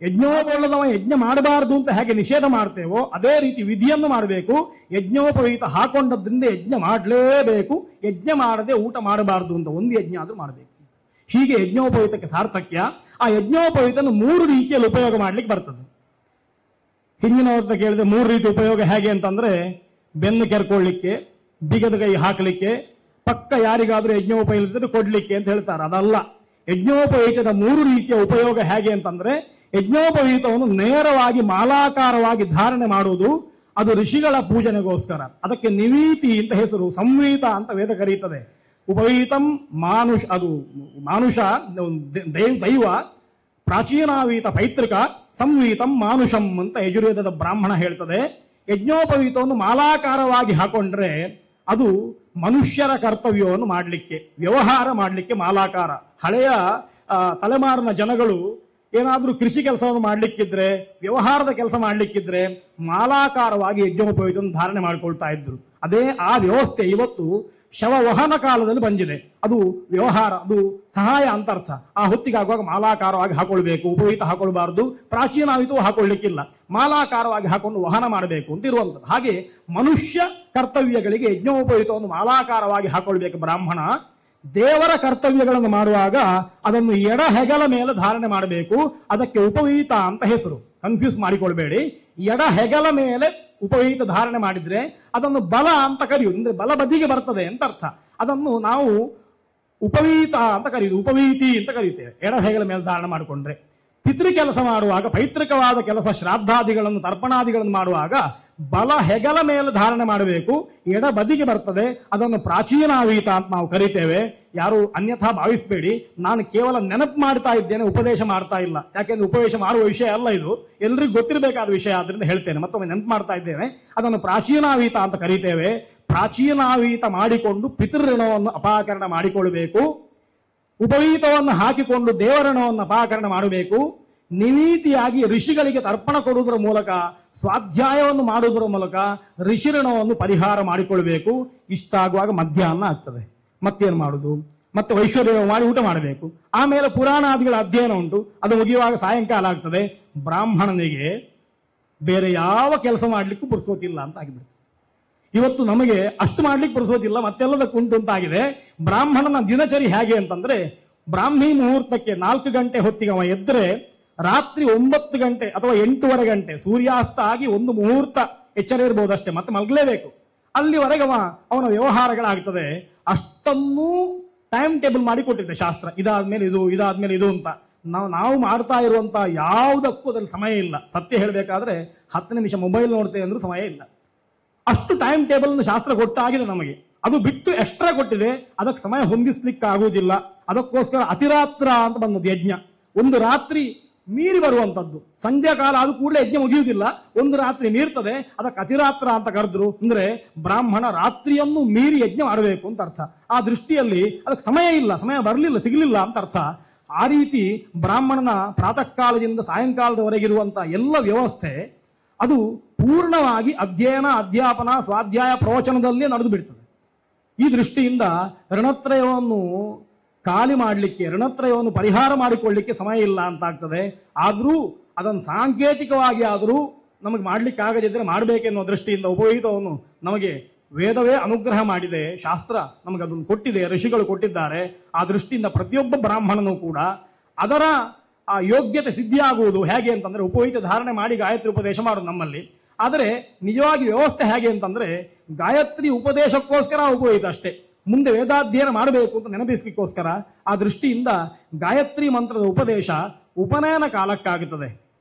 ಯಜ್ಞೋಪವೀತವ ಯಜ್ಞ ಮಾಡಬಾರದು ಅಂತ ಹೇಗೆ ನಿಷೇಧ ಮಾಡ್ತೇವೋ ಅದೇ ರೀತಿ ವಿಧಿಯನ್ನು ಮಾಡಬೇಕು. ಯಜ್ಞೋಪವೀತ ಹಾಕೊಂಡದ್ರಿಂದ ಯಜ್ಞ ಮಾಡಲೇಬೇಕು, ಯಜ್ಞ ಮಾಡದೆ ಊಟ ಮಾಡಬಾರದು ಅಂತ ಒಂದು ಯಜ್ಞ ಆದ್ರೂ ಮಾಡಬೇಕು. ಹೀಗೆ ಯಜ್ಞೋಪವೀತಕ್ಕೆ ಸಾರ್ಥಕ್ಯ. ಆ ಯಜ್ಞೋಪವೀತನ 3 ರೀತಿಯಲ್ಲಿ ಉಪಯೋಗ ಮಾಡ್ಲಿಕ್ಕೆ ಬರ್ತದೆ. ಹಿಂದಿನವ್ರ ಕೇಳಿದ್ರೆ 3 ರೀತಿ ಉಪಯೋಗ ಹೇಗೆ ಅಂತಂದ್ರೆ, ಬೆನ್ನು ಕೆರ್ಕೊಳ್ಳಿಕ್ಕೆ, ಬಿಗದ ಕೈ ಹಾಕಲಿಕ್ಕೆ, ಪಕ್ಕ ಯಾರಿಗಾದ್ರೂ ಯಜ್ಞೋಪವೀತ ಕೊಡ್ಲಿಕ್ಕೆ ಅಂತ ಹೇಳ್ತಾರೆ. ಅದಲ್ಲ. ಯಜ್ಞೋಪವೀತದ 3 ರೀತಿಯ ಉಪಯೋಗ ಹೇಗೆ ಅಂತಂದ್ರೆ, ಯಜ್ಞೋಪವೀತವನ್ನು ನೇರವಾಗಿ ಮಾಲಾಕಾರವಾಗಿ ಧಾರಣೆ ಮಾಡುವುದು, ಅದು ಋಷಿಗಳ ಪೂಜನೆಗೋಸ್ಕರ. ಅದಕ್ಕೆ ನಿವೀತಿ ಅಂತ ಹೆಸರು, ಸಂವೀತ ಅಂತ ವೇದ ಕರೀತದೆ. ಉಪವೀತಂ ಮಾನುಷ, ಅದು ಮಾನುಷ ದೈವ, ಪ್ರಾಚೀನಾವೀತ ಪೈತೃಕ, ಸಂವೀತಂ ಮಾನುಷಂ ಅಂತ ಯಜುರ್ವೇದದ ಬ್ರಾಹ್ಮಣ ಹೇಳ್ತದೆ. ಯಜ್ಞೋಪವೀತವನ್ನು ಮಾಲಾಕಾರವಾಗಿ ಹಾಕೊಂಡ್ರೆ ಅದು ಮನುಷ್ಯರ ಕರ್ತವ್ಯವನ್ನು ಮಾಡಲಿಕ್ಕೆ, ವ್ಯವಹಾರ ಮಾಡಲಿಕ್ಕೆ ಮಾಲಾಕಾರ. ಹಳೆಯ ತಲೆಮಾರಿನ ಜನಗಳು ಏನಾದ್ರೂ ಕೃಷಿ ಕೆಲಸವನ್ನು ಮಾಡ್ಲಿಕ್ಕಿದ್ರೆ, ವ್ಯವಹಾರದ ಕೆಲಸ ಮಾಡ್ಲಿಕ್ಕಿದ್ರೆ ಮಾಲಾಕಾರವಾಗಿ ಯಜ್ಞೋಪವೀತವನ್ನು ಧಾರಣೆ ಮಾಡ್ಕೊಳ್ತಾ ಇದ್ರು. ಅದೇ ಆ ವ್ಯವಸ್ಥೆ ಇವತ್ತು ಶವವಹನ ಕಾಲದಲ್ಲಿ ಬಂದಿದೆ. ಅದು ವ್ಯವಹಾರ, ಅದು ಸಹಾಯ ಅಂತ ಅರ್ಥ. ಆ ಹೊತ್ತಿಗಾಗುವಾಗ ಮಾಲಾಕಾರವಾಗಿ ಹಾಕೊಳ್ಬೇಕು, ಉಪವೀತ ಹಾಕೊಳ್ಬಾರ್ದು, ಪ್ರಾಚೀನಾವಿತವೂ ಹಾಕೊಳ್ಳಿಕ್ಕಿಲ್ಲ, ಮಾಲಾಕಾರವಾಗಿ ಹಾಕೊಂಡು ವಹನ ಮಾಡಬೇಕು ಅಂತ ಇರುವಂಥದ್ದು. ಹಾಗೆ ಮನುಷ್ಯ ಕರ್ತವ್ಯಗಳಿಗೆ ಯಜ್ಞೋಪವೀತವನ್ನು ಮಾಲಾಕಾರವಾಗಿ ಹಾಕೊಳ್ಬೇಕು ಬ್ರಾಹ್ಮಣ. ದೇವರ ಕರ್ತವ್ಯಗಳನ್ನು ಮಾಡುವಾಗ ಅದನ್ನು ಎಡ ಹೆಗಲ ಮೇಲೆ ಧಾರಣೆ ಮಾಡಬೇಕು. ಅದಕ್ಕೆ ಉಪವೀತ ಅಂತ ಹೆಸರು, ಕನ್ಫ್ಯೂಸ್ ಮಾಡಿಕೊಳ್ಬೇಡಿ. ಎಡ ಹೆಗಲ ಮೇಲೆ ಉಪವೀತ ಧಾರಣೆ ಮಾಡಿದ್ರೆ ಅದನ್ನು ಬಲ ಅಂತ ಕರೆಯುವುದು, ಅಂದ್ರೆ ಬಲ ಬದಿಗೆ ಬರ್ತದೆ ಅಂತ ಅರ್ಥ. ಅದನ್ನು ನಾವು ಉಪವೀತ ಅಂತ ಕರೆಯುವುದು, ಉಪವೀತಿ ಅಂತ ಕರೆಯುತ್ತೇವೆ ಎಡ ಹೆಗಲ ಮೇಲೆ ಧಾರಣೆ ಮಾಡಿಕೊಂಡ್ರೆ. ಪಿತೃ ಕೆಲಸ ಮಾಡುವಾಗ, ಪೈತೃಕವಾದ ಕೆಲಸ, ಶ್ರಾದ್ದಾದಿಗಳನ್ನು ತರ್ಪಣಾದಿಗಳನ್ನು ಮಾಡುವಾಗ ಬಲ ಹೆಗಲ ಮೇಲೆ ಧಾರಣೆ ಮಾಡಬೇಕು, ಎಡ ಬದಿಗೆ ಬರ್ತದೆ. ಅದನ್ನು ಪ್ರಾಚೀನಾವೀತ ಅಂತ ನಾವು ಕರಿತೇವೆ. ಯಾರು ಅನ್ಯಥಾ ಭಾವಿಸಬೇಡಿ, ನಾನು ಕೇವಲ ನೆನಪು ಮಾಡ್ತಾ ಇದ್ದೇನೆ, ಉಪದೇಶ ಮಾಡ್ತಾ ಇಲ್ಲ. ಯಾಕೆಂದ್ರೆ ಉಪದೇಶ ಮಾಡುವ ವಿಷಯ ಅಲ್ಲ ಇದು, ಎಲ್ರಿಗೂ ಗೊತ್ತಿರಬೇಕಾದ ವಿಷಯ, ಆದ್ರಿಂದ ಹೇಳ್ತೇನೆ, ಮತ್ತೊಮ್ಮೆ ನೆನಪು ಮಾಡ್ತಾ ಇದ್ದೇನೆ. ಅದನ್ನು ಪ್ರಾಚೀನಾವೀತ ಅಂತ ಕರಿತೇವೆ. ಪ್ರಾಚೀನಾವೀತ ಮಾಡಿಕೊಂಡು ಪಿತೃಋಣವನ್ನು ಅಪಾಕರಣ ಮಾಡಿಕೊಳ್ಳಬೇಕು. ಉಪವೀತವನ್ನು ಹಾಕಿಕೊಂಡು ದೇವರಣವನ್ನು ಅಪಾಕರಣ ಮಾಡಬೇಕು. ನಿವೀತಿಯಾಗಿ ಋಷಿಗಳಿಗೆ ತರ್ಪಣ ಕೊಡುವುದರ ಮೂಲಕ, ಸ್ವಾಧ್ಯಾಯವನ್ನು ಮಾಡುವುದರ ಮೂಲಕ ಋಷಿಋಣವನ್ನು ಪರಿಹಾರ ಮಾಡಿಕೊಳ್ಬೇಕು. ಇಷ್ಟಾಗುವಾಗ ಮಧ್ಯಾಹ್ನ ಆಗ್ತದೆ. ಮತ್ತೇನು ಮಾಡುದು? ಮತ್ತೆ ವೈಶ್ವರ್ಯ ಮಾಡಿ ಊಟ ಮಾಡಬೇಕು. ಆಮೇಲೆ ಪುರಾಣಾದಿಗಳ ಅಧ್ಯಯನ ಉಂಟು, ಅದು ಮುಗಿಯುವಾಗ ಸಾಯಂಕಾಲ ಆಗ್ತದೆ. ಬ್ರಾಹ್ಮಣನಿಗೆ ಬೇರೆ ಯಾವ ಕೆಲಸ ಮಾಡ್ಲಿಕ್ಕೂ ಪುರ್ಸೋತಿಲ್ಲ ಅಂತ ಆಗಿಬಿಡ್ತದೆ. ಇವತ್ತು ನಮಗೆ ಅಷ್ಟು ಮಾಡ್ಲಿಕ್ಕೆ ಪುರ್ಸೋತಿಲ್ಲ, ಮತ್ತೆಲ್ಲದಕ್ಕುಂಟು ಅಂತಾಗಿದೆ. ಬ್ರಾಹ್ಮಣನ ದಿನಚರಿ ಹೇಗೆ ಅಂತಂದ್ರೆ, ಬ್ರಾಹ್ಮಿ ಮುಹೂರ್ತಕ್ಕೆ 4 ಗಂಟೆ ಹೊತ್ತಿಗೆ ಅವ ಎದ್ರೆ ರಾತ್ರಿ 9 ಗಂಟೆ ಅಥವಾ 8:15 ಗಂಟೆ ಸೂರ್ಯಾಸ್ತ ಆಗಿ ಒಂದು ಮುಹೂರ್ತ ಎಚ್ಚರ ಇರಬಹುದಷ್ಟೇ, ಮತ್ತೆ ಮಲಗಲೇಬೇಕು. ಅಲ್ಲಿವರೆಗೆ ಅವನ ವ್ಯವಹಾರಗಳಾಗ್ತದೆ. ಅಷ್ಟನ್ನೂ ಟೈಮ್ ಟೇಬಲ್ ಮಾಡಿ ಕೊಟ್ಟಿದೆ ಶಾಸ್ತ್ರ. ಇದಾದ್ಮೇಲೆ ಇದು, ಇದಾದ್ಮೇಲೆ ಇದು ಅಂತ. ನಾವು ಮಾಡ್ತಾ ಇರುವಂತ ಯಾವುದಕ್ಕೂ ಅದ್ರಲ್ಲಿ ಸಮಯ ಇಲ್ಲ. ಸತ್ಯ ಹೇಳಬೇಕಾದ್ರೆ 10 ನಿಮಿಷ ಮೊಬೈಲ್ ನೋಡ್ತೇವೆ ಅಂದ್ರೂ ಸಮಯ ಇಲ್ಲ. ಅಷ್ಟು ಟೈಮ್ ಟೇಬಲ್ ಶಾಸ್ತ್ರ ಕೊಟ್ಟಾಗಿದೆ ನಮಗೆ. ಅದು ಬಿಟ್ಟು ಎಕ್ಸ್ಟ್ರಾ ಕೊಟ್ಟಿದೆ, ಅದಕ್ಕೆ ಸಮಯ ಹೊಂದಿಸ್ಲಿಕ್ಕೆ ಆಗುವುದಿಲ್ಲ. ಅದಕ್ಕೋಸ್ಕರ ಅತಿರಾತ್ರ ಅಂತ ಬಂದದ್ದು ಯಜ್ಞ. ಒಂದು ರಾತ್ರಿ ಮೀರಿ ಬರುವಂತದ್ದು. ಸಂಧ್ಯಾ ಕಾಲ ಆದ ಕೂಡಲೇ ಯಜ್ಞ ಮುಗಿಯುವುದಿಲ್ಲ, ಒಂದು ರಾತ್ರಿ ಮೀರ್ತದೆ, ಅದಕ್ಕೆ ಅತಿರಾತ್ರ ಅಂತ ಕರೆದ್ರು. ಅಂದ್ರೆ ಬ್ರಾಹ್ಮಣ ರಾತ್ರಿಯನ್ನು ಮೀರಿ ಯಜ್ಞ ಮಾಡಬೇಕು ಅಂತ ಅರ್ಥ. ಆ ದೃಷ್ಟಿಯಲ್ಲಿ ಅದಕ್ಕೆ ಸಮಯ ಇಲ್ಲ, ಸಮಯ ಬರಲಿಲ್ಲ, ಸಿಗಲಿಲ್ಲ ಅಂತ ಅರ್ಥ. ಆ ರೀತಿ ಬ್ರಾಹ್ಮಣನ ಪ್ರಾತಃ ಕಾಲದಿಂದ ಸಾಯಂಕಾಲದವರೆಗಿರುವಂತ ಎಲ್ಲ ವ್ಯವಸ್ಥೆ ಅದು ಪೂರ್ಣವಾಗಿ ಅಧ್ಯಯನ, ಅಧ್ಯಾಪನ, ಸ್ವಾಧ್ಯಾಯ, ಪ್ರವಚನದಲ್ಲೇ ನಡೆದು ಬಿಡ್ತದೆ. ಈ ದೃಷ್ಟಿಯಿಂದ ಋಣತ್ರಯವನ್ನು ಖಾಲಿ ಮಾಡಲಿಕ್ಕೆ, ಋಣತ್ರಯವನ್ನು ಪರಿಹಾರ ಮಾಡಿಕೊಳ್ಳಿಕ್ಕೆ ಸಮಯ ಇಲ್ಲ ಅಂತ ಆಗ್ತದೆ. ಆದರೂ ಅದನ್ನು ಸಾಂಕೇತಿಕವಾಗಿ ಆದರೂ ನಮಗೆ ಮಾಡ್ಲಿಕ್ಕೆ ಆಗದಿದ್ದರೆ ಮಾಡಬೇಕೆನ್ನುವ ದೃಷ್ಟಿಯಿಂದ ಉಪವೀತವನ್ನು ನಮಗೆ ವೇದವೇ ಅನುಗ್ರಹ ಮಾಡಿದೆ, ಶಾಸ್ತ್ರ ನಮಗೆ ಅದನ್ನು ಕೊಟ್ಟಿದೆ, ಋಷಿಗಳು ಕೊಟ್ಟಿದ್ದಾರೆ. ಆ ದೃಷ್ಟಿಯಿಂದ ಪ್ರತಿಯೊಬ್ಬ ಬ್ರಾಹ್ಮಣನೂ ಕೂಡ ಅದರ ಆ ಯೋಗ್ಯತೆ ಸಿದ್ಧಿಯಾಗುವುದು ಹೇಗೆ ಅಂತಂದ್ರೆ, ಉಪವೀತ ಧಾರಣೆ ಮಾಡಿ ಗಾಯತ್ರಿ ಉಪದೇಶ ಮಾಡೋದು ನಮ್ಮಲ್ಲಿ. ಆದರೆ ನಿಜವಾಗಿ ವ್ಯವಸ್ಥೆ ಹೇಗೆ ಅಂತಂದ್ರೆ, ಗಾಯತ್ರಿ ಉಪದೇಶಕ್ಕೋಸ್ಕರ ಉಪವೀತ ಅಷ್ಟೇ, ಮುಂದೆ ವೇದಾಧ್ಯಯನ ಮಾಡಬೇಕು ಅಂತ ನೆನಪಿಸಲಿಕ್ಕೋಸ್ಕರ. ಆ ದೃಷ್ಟಿಯಿಂದ ಗಾಯತ್ರಿ ಮಂತ್ರದ ಉಪದೇಶ ಉಪನಯನ ಕಾಲಕ್ಕಾಗುತ್ತದೆ.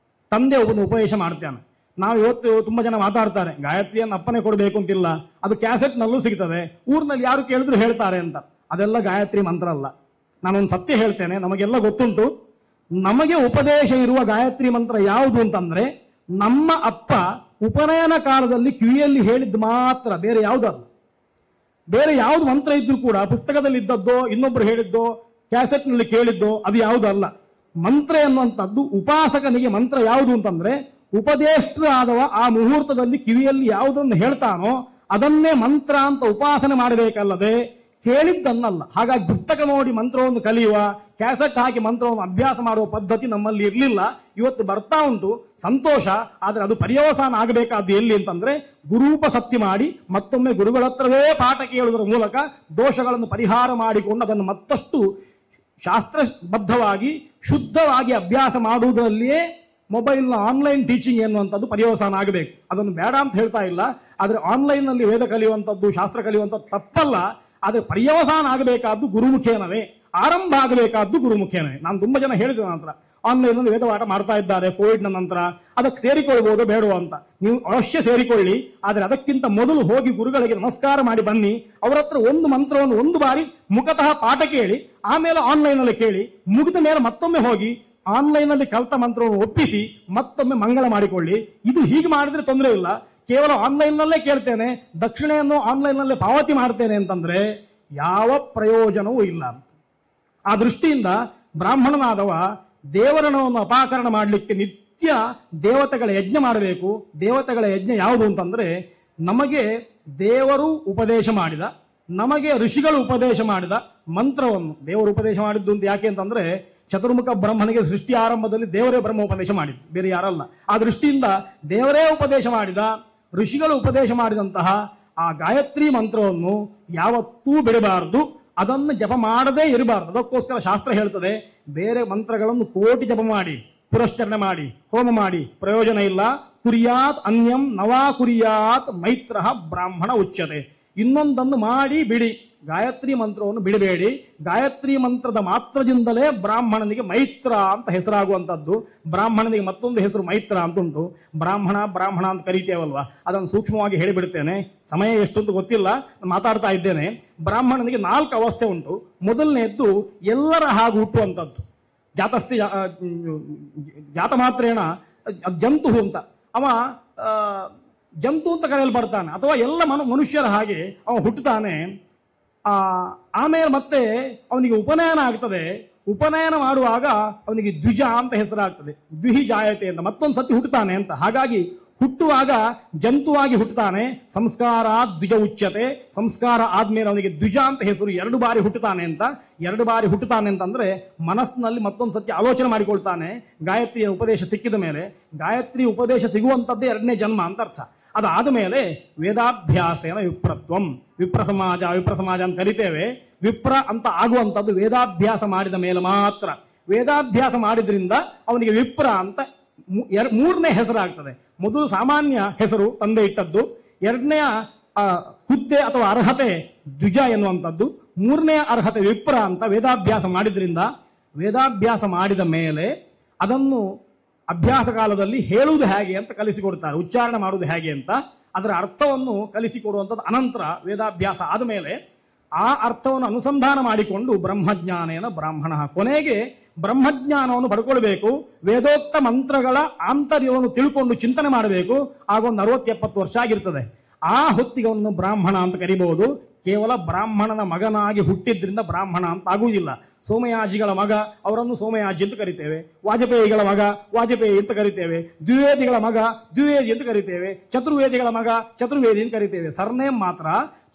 ತಂದೆ ಒಬ್ಬನು ಉಪದೇಶ ಮಾಡ್ತಾನೆ. ನಾವು ಇವತ್ತು ತುಂಬಾ ಜನ ಮಾತಾಡ್ತಾರೆ, ಗಾಯತ್ರಿಯನ್ನು ಅಪ್ಪನೆ ಕೊಡಬೇಕು ಅಂತಿಲ್ಲ, ಅದು ಕ್ಯಾಸೆಟ್ ನಲ್ಲೂ ಸಿಗ್ತದೆ, ಊರಿನಲ್ಲಿ ಯಾರು ಕೇಳಿದ್ರು ಹೇಳ್ತಾರೆ ಅಂತ. ಅದೆಲ್ಲ ಗಾಯತ್ರಿ ಮಂತ್ರ ಅಲ್ಲ. ನಾನೊಂದು ಸತ್ಯ ಹೇಳ್ತೇನೆ, ನಮಗೆಲ್ಲ ಗೊತ್ತುಂಟು. ನಮಗೆ ಉಪದೇಶ ಇರುವ ಗಾಯತ್ರಿ ಮಂತ್ರ ಯಾವುದು ಅಂತಂದ್ರೆ, ನಮ್ಮ ಅಪ್ಪ ಉಪನಯನ ಕಾಲದಲ್ಲಿ ಕಿವಿಯಲ್ಲಿ ಹೇಳಿದ್ದು ಮಾತ್ರ, ಬೇರೆ ಯಾವುದಲ್ಲ. ಬೇರೆ ಯಾವ್ದು ಮಂತ್ರ ಇದ್ರೂ ಕೂಡ ಪುಸ್ತಕದಲ್ಲಿ ಇದ್ದದ್ದೋ, ಇನ್ನೊಬ್ರು ಹೇಳಿದ್ದೋ, ಕ್ಯಾಸೆಟ್ ನಲ್ಲಿ ಕೇಳಿದ್ದೋ ಅದು ಯಾವುದಲ್ಲ. ಮಂತ್ರ ಎನ್ನುವಂಥದ್ದು ಉಪಾಸಕನಿಗೆ ಮಂತ್ರ ಯಾವುದು ಅಂತಂದ್ರೆ, ಉಪದೇಷ್ಟರಾದವ ಆ ಮುಹೂರ್ತದಲ್ಲಿ ಕಿವಿಯಲ್ಲಿ ಯಾವುದನ್ನು ಹೇಳ್ತಾನೋ ಅದನ್ನೇ ಮಂತ್ರ ಅಂತ ಉಪಾಸನೆ ಮಾಡಬೇಕಲ್ಲದೆ ಕೇಳಿದ್ದನ್ನಲ್ಲ. ಹಾಗಾಗಿ ಪುಸ್ತಕ ನೋಡಿ ಮಂತ್ರವನ್ನು ಕಲಿಯುವ, ಕ್ಯಾಸೆಟ್ ಹಾಕಿ ಮಂತ್ರವನ್ನು ಅಭ್ಯಾಸ ಮಾಡುವ ಪದ್ಧತಿ ನಮ್ಮಲ್ಲಿ ಇರಲಿಲ್ಲ. ಇವತ್ತು ಬರ್ತಾ ಉಂಟು, ಸಂತೋಷ. ಆದರೆ ಅದು ಪರ್ಯವಸಾನ ಆಗಬೇಕಾದ್ದು ಎಲ್ಲಿ ಅಂತಂದ್ರೆ ಗುರೂಪಸಕ್ತಿ ಮಾಡಿ ಮತ್ತೊಮ್ಮೆ ಗುರುಗಳ ಹತ್ರವೇ ಪಾಠ ಕೇಳುವುದರ ಮೂಲಕ ದೋಷಗಳನ್ನು ಪರಿಹಾರ ಮಾಡಿಕೊಂಡು ಅದನ್ನು ಮತ್ತಷ್ಟು ಶಾಸ್ತ್ರಬದ್ಧವಾಗಿ ಶುದ್ಧವಾಗಿ ಅಭ್ಯಾಸ ಮಾಡುವುದರಲ್ಲಿಯೇ ಮೊಬೈಲ್ನ ಆನ್ಲೈನ್ ಟೀಚಿಂಗ್ ಎನ್ನುವಂಥದ್ದು ಪರ್ಯವಸಾನ ಆಗಬೇಕು. ಅದನ್ನು ಬೇಡ ಅಂತ ಹೇಳ್ತಾ ಇಲ್ಲ. ಆದರೆ ಆನ್ಲೈನ್ನಲ್ಲಿ ವೇದ ಕಲಿಯುವಂಥದ್ದು, ಶಾಸ್ತ್ರ ಕಲಿಯುವಂಥದ್ದು ತಪ್ಪಲ್ಲ. ಆದರೆ ಪರ್ಯವಸಾನ ಆಗಬೇಕಾದ್ದು ಗುರುಮುಖೇನವೇ, ಆರಂಭ ಆಗಬೇಕಾದ್ದು ಗುರುಮುಖೇನವೇ. ನಾನು ತುಂಬಾ ಜನ ಹೇಳಿದ ನಂತರ ಆನ್ಲೈನ್ನಲ್ಲಿ ವೇದಪಾಠ ಮಾಡ್ತಾ ಇದ್ದಾರೆ ಕೋವಿಡ್ನ ನಂತರ, ಅದಕ್ಕೆ ಸೇರಿಕೊಳ್ಬಹುದು ಬೇಡವೋ ಅಂತ. ನೀವು ಅವಶ್ಯ ಸೇರಿಕೊಳ್ಳಿ, ಆದರೆ ಅದಕ್ಕಿಂತ ಮೊದಲು ಹೋಗಿ ಗುರುಗಳಿಗೆ ನಮಸ್ಕಾರ ಮಾಡಿ ಬನ್ನಿ. ಅವರ ಹತ್ರ ಒಂದು ಮಂತ್ರವನ್ನು ಒಂದು ಬಾರಿ ಮುಖತಃ ಪಾಠ ಕೇಳಿ, ಆಮೇಲೆ ಆನ್ಲೈನಲ್ಲಿ ಕೇಳಿ, ಮುಗಿದ ಮೇಲೆ ಮತ್ತೊಮ್ಮೆ ಹೋಗಿ ಆನ್ಲೈನ್ನಲ್ಲಿ ಕಲಿತ ಮಂತ್ರವನ್ನು ಒಪ್ಪಿಸಿ ಮತ್ತೊಮ್ಮೆ ಮಂಗಳ ಮಾಡಿಕೊಳ್ಳಿ. ಇದು ಹೀಗೆ ಮಾಡಿದ್ರೆ ತೊಂದರೆ ಇಲ್ಲ. ಕೇವಲ ಆನ್ಲೈನ್ನಲ್ಲೇ ಕೇಳ್ತೇನೆ, ದಕ್ಷಿಣೆಯನ್ನು ಆನ್ಲೈನ್ನಲ್ಲೇ ಪಾವತಿ ಮಾಡ್ತೇನೆ ಅಂತಂದ್ರೆ ಯಾವ ಪ್ರಯೋಜನವೂ ಇಲ್ಲ. ಆ ದೃಷ್ಟಿಯಿಂದ ಬ್ರಾಹ್ಮಣನಾದವ ದೇವರಣವನ್ನು ಅಪಾಕರಣ ಮಾಡಲಿಕ್ಕೆ ನಿತ್ಯ ದೇವತೆಗಳ ಯಜ್ಞ ಮಾಡಬೇಕು. ದೇವತೆಗಳ ಯಜ್ಞ ಯಾವುದು ಅಂತಂದ್ರೆ, ನಮಗೆ ದೇವರು ಉಪದೇಶ ಮಾಡಿದ, ನಮಗೆ ಋಷಿಗಳು ಉಪದೇಶ ಮಾಡಿದ ಮಂತ್ರವನ್ನು, ದೇವರು ಉಪದೇಶ ಮಾಡಿದ್ದು ಅಂತ ಯಾಕೆ ಅಂತಂದ್ರೆ ಚತುರ್ಮುಖ ಬ್ರಹ್ಮನಿಗೆ ಸೃಷ್ಟಿ ಆರಂಭದಲ್ಲಿ ದೇವರೇ ಬ್ರಹ್ಮ ಉಪದೇಶ ಮಾಡಿದ್ದು, ಬೇರೆ ಯಾರಲ್ಲ. ಆ ದೃಷ್ಟಿಯಿಂದ ದೇವರೇ ಉಪದೇಶ ಮಾಡಿದ, ಋಷಿಗಳು ಉಪದೇಶ ಮಾಡಿದಂತಹ ಆ ಗಾಯತ್ರಿ ಮಂತ್ರವನ್ನು ಯಾವತ್ತೂ ಬಿಡಬಾರದು, ಅದನ್ನು ಜಪ ಮಾಡದೇ ಇರಬಾರದು. ಅದಕ್ಕೋಸ್ಕರ ಶಾಸ್ತ್ರ ಹೇಳ್ತದೆ, ಬೇರೆ ಮಂತ್ರಗಳನ್ನು ಕೋಟಿ ಜಪ ಮಾಡಿ, ಪುರಶ್ಚರಣೆ ಮಾಡಿ, ಹೋಮ ಮಾಡಿ ಪ್ರಯೋಜನ ಇಲ್ಲ. ಕುರಿಯಾತ್ ಅನ್ಯಂ ನವಾ ಕುರಿಯಾತ್ ಮೈತ್ರ ಬ್ರಾಹ್ಮಣ ಉಚ್ಯತೆ. ಇನ್ನೊಂದನ್ನು ಮಾಡಿ ಬಿಡಿ, ಗಾಯತ್ರಿ ಮಂತ್ರವನ್ನು ಬಿಡಬೇಡಿ. ಗಾಯತ್ರಿ ಮಂತ್ರದ ಮಾತ್ರದಿಂದಲೇ ಬ್ರಾಹ್ಮಣನಿಗೆ ಮೈತ್ರ ಅಂತ ಹೆಸರಾಗುವಂಥದ್ದು. ಬ್ರಾಹ್ಮಣನಿಗೆ ಮತ್ತೊಂದು ಹೆಸರು ಮೈತ್ರ ಅಂತುಂಟು. ಬ್ರಾಹ್ಮಣ ಬ್ರಾಹ್ಮಣ ಅಂತ ಕರೀತೇವಲ್ವಾ, ಅದನ್ನು ಸೂಕ್ಷ್ಮವಾಗಿ ಹೇಳಿಬಿಡ್ತೇನೆ. ಸಮಯ ಎಷ್ಟು ಅಂತ ಗೊತ್ತಿಲ್ಲ, ಮಾತಾಡ್ತಾ ಇದ್ದೇನೆ. ಬ್ರಾಹ್ಮಣನಿಗೆ 4 ಅವಸ್ಥೆ ಉಂಟು. ಮೊದಲನೆಯದ್ದು ಎಲ್ಲರ ಹಾಗೂ ಹುಟ್ಟುವಂಥದ್ದು, ಜಾತಸ್ಯ ಜಾತ ಮಾತ್ರೇಣ ಜಂತು ಅಂತ. ಅವ ಜಂತು ಅಂತ ಕರೆಯಲ್ಪಡ್ತಾನೆ, ಅಥವಾ ಎಲ್ಲ ಮನುಷ್ಯರ ಹಾಗೆ ಅವ ಹುಟ್ಟುತ್ತಾನೆ. ಆಮೇಲೆ ಮತ್ತೆ ಅವನಿಗೆ ಉಪನಯನ ಆಗ್ತದೆ. ಉಪನಯನ ಮಾಡುವಾಗ ಅವನಿಗೆ ದ್ವಿಜ ಅಂತ ಹೆಸರಾಗ್ತದೆ, ದ್ವಿಹಿ ಜಾಯತೆ ಅಂತ, ಮತ್ತೊಂದು ಸತಿ ಹುಟ್ಟುತ್ತಾನೆ ಅಂತ. ಹಾಗಾಗಿ ಹುಟ್ಟುವಾಗ ಜಂತುವಾಗಿ ಹುಟ್ಟುತ್ತಾನೆ, ಸಂಸ್ಕಾರ ದ್ವಿಜ ಉಚ್ಯತೆ. ಸಂಸ್ಕಾರ ಆದ್ಮೇಲೆ ಅವನಿಗೆ ದ್ವಿಜ ಅಂತ ಹೆಸರು. 2 ಬಾರಿ ಹುಟ್ಟುತ್ತಾನೆ ಅಂತ. 2 ಬಾರಿ ಹುಟ್ಟುತ್ತಾನೆ ಅಂತಂದ್ರೆ ಮನಸ್ಸಿನಲ್ಲಿ ಮತ್ತೊಂದು ಸತಿ ಆಲೋಚನೆ ಮಾಡಿಕೊಳ್ತಾನೆ. ಗಾಯತ್ರಿಯ ಉಪದೇಶ ಸಿಕ್ಕಿದ ಮೇಲೆ, ಗಾಯತ್ರಿ ಉಪದೇಶ ಸಿಗುವಂಥದ್ದೇ 2ನೇ ಜನ್ಮ ಅಂತ ಅರ್ಥ. ಅದಾದ ಮೇಲೆ ವೇದಾಭ್ಯಾಸೇನ ವಿಪ್ರತ್ವಂ, ವಿಪ್ರ ಸಮಾಜ ಅಂತ ಕರಿತೇವೆ. ವಿಪ್ರ ಅಂತ ಆಗುವಂಥದ್ದು ವೇದಾಭ್ಯಾಸ ಮಾಡಿದ ಮೇಲೆ ಮಾತ್ರ. ವೇದಾಭ್ಯಾಸ ಮಾಡಿದ್ರಿಂದ ಅವನಿಗೆ ವಿಪ್ರ ಅಂತ 3ನೇ ಹೆಸರಾಗ್ತದೆ. ಮೊದಲು ಸಾಮಾನ್ಯ ಹೆಸರು ತಂದೆ ಇಟ್ಟದ್ದು, 2ನೇಯ ಹುದ್ದೆ ಅಥವಾ ಅರ್ಹತೆ ದ್ವಿಜ ಎನ್ನುವಂಥದ್ದು, 3ನೇ ಅರ್ಹತೆ ವಿಪ್ರ ಅಂತ ವೇದಾಭ್ಯಾಸ ಮಾಡಿದ್ರಿಂದ. ವೇದಾಭ್ಯಾಸ ಮಾಡಿದ ಮೇಲೆ ಅದನ್ನು ಅಭ್ಯಾಸ ಕಾಲದಲ್ಲಿ ಹೇಳುವುದು ಹೇಗೆ ಅಂತ ಕಲಿಸಿಕೊಡ್ತಾರೆ, ಉಚ್ಚಾರಣೆ ಮಾಡುವುದು ಹೇಗೆ ಅಂತ. ಅದರ ಅರ್ಥವನ್ನು ಕಲಿಸಿಕೊಡುವಂಥದ್ದು ಅನಂತರ ವೇದಾಭ್ಯಾಸ ಆದ ಮೇಲೆ ಆ ಅರ್ಥವನ್ನು ಅನುಸಂಧಾನ ಮಾಡಿಕೊಂಡು ಬ್ರಹ್ಮಜ್ಞಾನೇನ ಬ್ರಾಹ್ಮಣ, ಕೊನೆಗೆ ಬ್ರಹ್ಮಜ್ಞಾನವನ್ನು ಪಡ್ಕೊಳ್ಬೇಕು. ವೇದೋಕ್ತ ಮಂತ್ರಗಳ ಆಂತರ್ಯವನ್ನು ತಿಳ್ಕೊಂಡು ಚಿಂತನೆ ಮಾಡಬೇಕು. ಆಗೊಂದು 60-70 ವರ್ಷ ಆಗಿರ್ತದೆ. ಆ ಹೊತ್ತಿಗೆ ಅವನು ಬ್ರಾಹ್ಮಣ ಅಂತ ಕರಿಬಹುದು. ಕೇವಲ ಬ್ರಾಹ್ಮಣನ ಮಗನಾಗಿ ಹುಟ್ಟಿದ್ರಿಂದ ಬ್ರಾಹ್ಮಣ ಅಂತ ಆಗುವುದಿಲ್ಲ. ಸೋಮಯಾಜಿಗಳ ಮಗ, ಅವರನ್ನು ಸೋಮಯಾಜಿ ಅಂತ ಕರಿತೇವೆ. ವಾಜಪೇಯಿಗಳ ಮಗ ವಾಜಪೇಯಿ ಅಂತ ಕರಿತೇವೆ. ದ್ವಿವೇದಿಗಳ ಮಗ ದ್ವಿವೇದಿ ಅಂತ ಕರಿತೇವೆ. ಚತುರ್ವೇದಿಗಳ ಮಗ ಚತುರ್ವೇದಿ ಅಂತ ಕರಿತೇವೆ. ಸರ್ನೇಮ್ ಮಾತ್ರ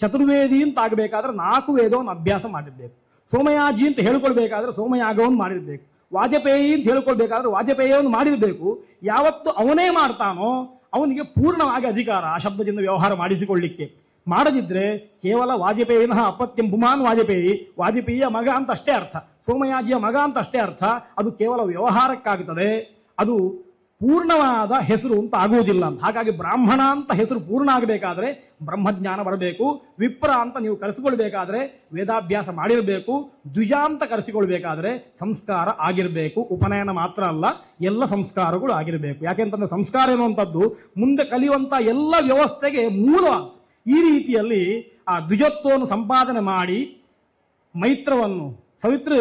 ಚತುರ್ವೇದಿ ಅಂತ ಆಗಬೇಕಾದ್ರೆ 4 ವೇದವನ್ನು ಅಭ್ಯಾಸ ಮಾಡಿರ್ಬೇಕು. ಸೋಮಯಾಜಿ ಅಂತ ಹೇಳ್ಕೊಳ್ಬೇಕಾದ್ರೆ ಸೋಮಯಾಗವನ್ನು ಮಾಡಿರ್ಬೇಕು. ವಾಜಪೇಯಿ ಅಂತ ಹೇಳ್ಕೊಳ್ಬೇಕಾದ್ರೆ ವಾಜಪೇಯಿಯನ್ನು ಮಾಡಿರ್ಬೇಕು. ಯಾವತ್ತು ಅವನೇ ಮಾಡ್ತಾನೋ ಅವನಿಗೆ ಪೂರ್ಣವಾಗಿ ಅಧಿಕಾರ ಆ ಶಬ್ದದಿಂದ ವ್ಯವಹಾರ ಮಾಡಿಸಿಕೊಳ್ಳಿಕ್ಕೆ. ಮಾಡದಿದ್ರೆ ಕೇವಲ ವಾಜಪೇಯಿನ ಅಪತ್ಯಂ ಪುಮಾನ್ ವಾಜಪೇಯಿಯ ಮಗ ಅಂತ ಅಷ್ಟೇ ಅರ್ಥ, ಸೋಮಯಾಜಿಯ ಮಗ ಅಂತ ಅಷ್ಟೇ ಅರ್ಥ. ಅದು ಕೇವಲ ವ್ಯವಹಾರಕ್ಕಾಗುತ್ತದೆ, ಅದು ಪೂರ್ಣವಾದ ಹೆಸರು ಅಂತ ಆಗುವುದಿಲ್ಲ ಅಂತ. ಹಾಗಾಗಿ ಬ್ರಾಹ್ಮಣ ಅಂತ ಹೆಸರು ಪೂರ್ಣ ಆಗಬೇಕಾದ್ರೆ ಬ್ರಹ್ಮಜ್ಞಾನ ಬರಬೇಕು. ವಿಪ್ರ ಅಂತ ನೀವು ಕರೆಸಿಕೊಳ್ಬೇಕಾದ್ರೆ ವೇದಾಭ್ಯಾಸ ಮಾಡಿರಬೇಕು. ದ್ವಿಜ ಅಂತ ಕರೆಸಿಕೊಳ್ಬೇಕಾದ್ರೆ ಸಂಸ್ಕಾರ ಆಗಿರಬೇಕು. ಉಪನಯನ ಮಾತ್ರ ಅಲ್ಲ, ಎಲ್ಲ ಸಂಸ್ಕಾರಗಳು ಆಗಿರಬೇಕು. ಯಾಕೆಂತಂದ್ರೆ ಸಂಸ್ಕಾರ ಎನ್ನುವಂಥದ್ದು ಮುಂದೆ ಕಲಿಯುವಂತ ಎಲ್ಲ ವ್ಯವಸ್ಥೆಗೆ ಮೂಲವಾದ. ಈ ರೀತಿಯಲ್ಲಿ ಆ ದ್ವಿಜತ್ವವನ್ನು ಸಂಪಾದನೆ ಮಾಡಿ ಮೈತ್ರವನ್ನು, ಸವಿತೃ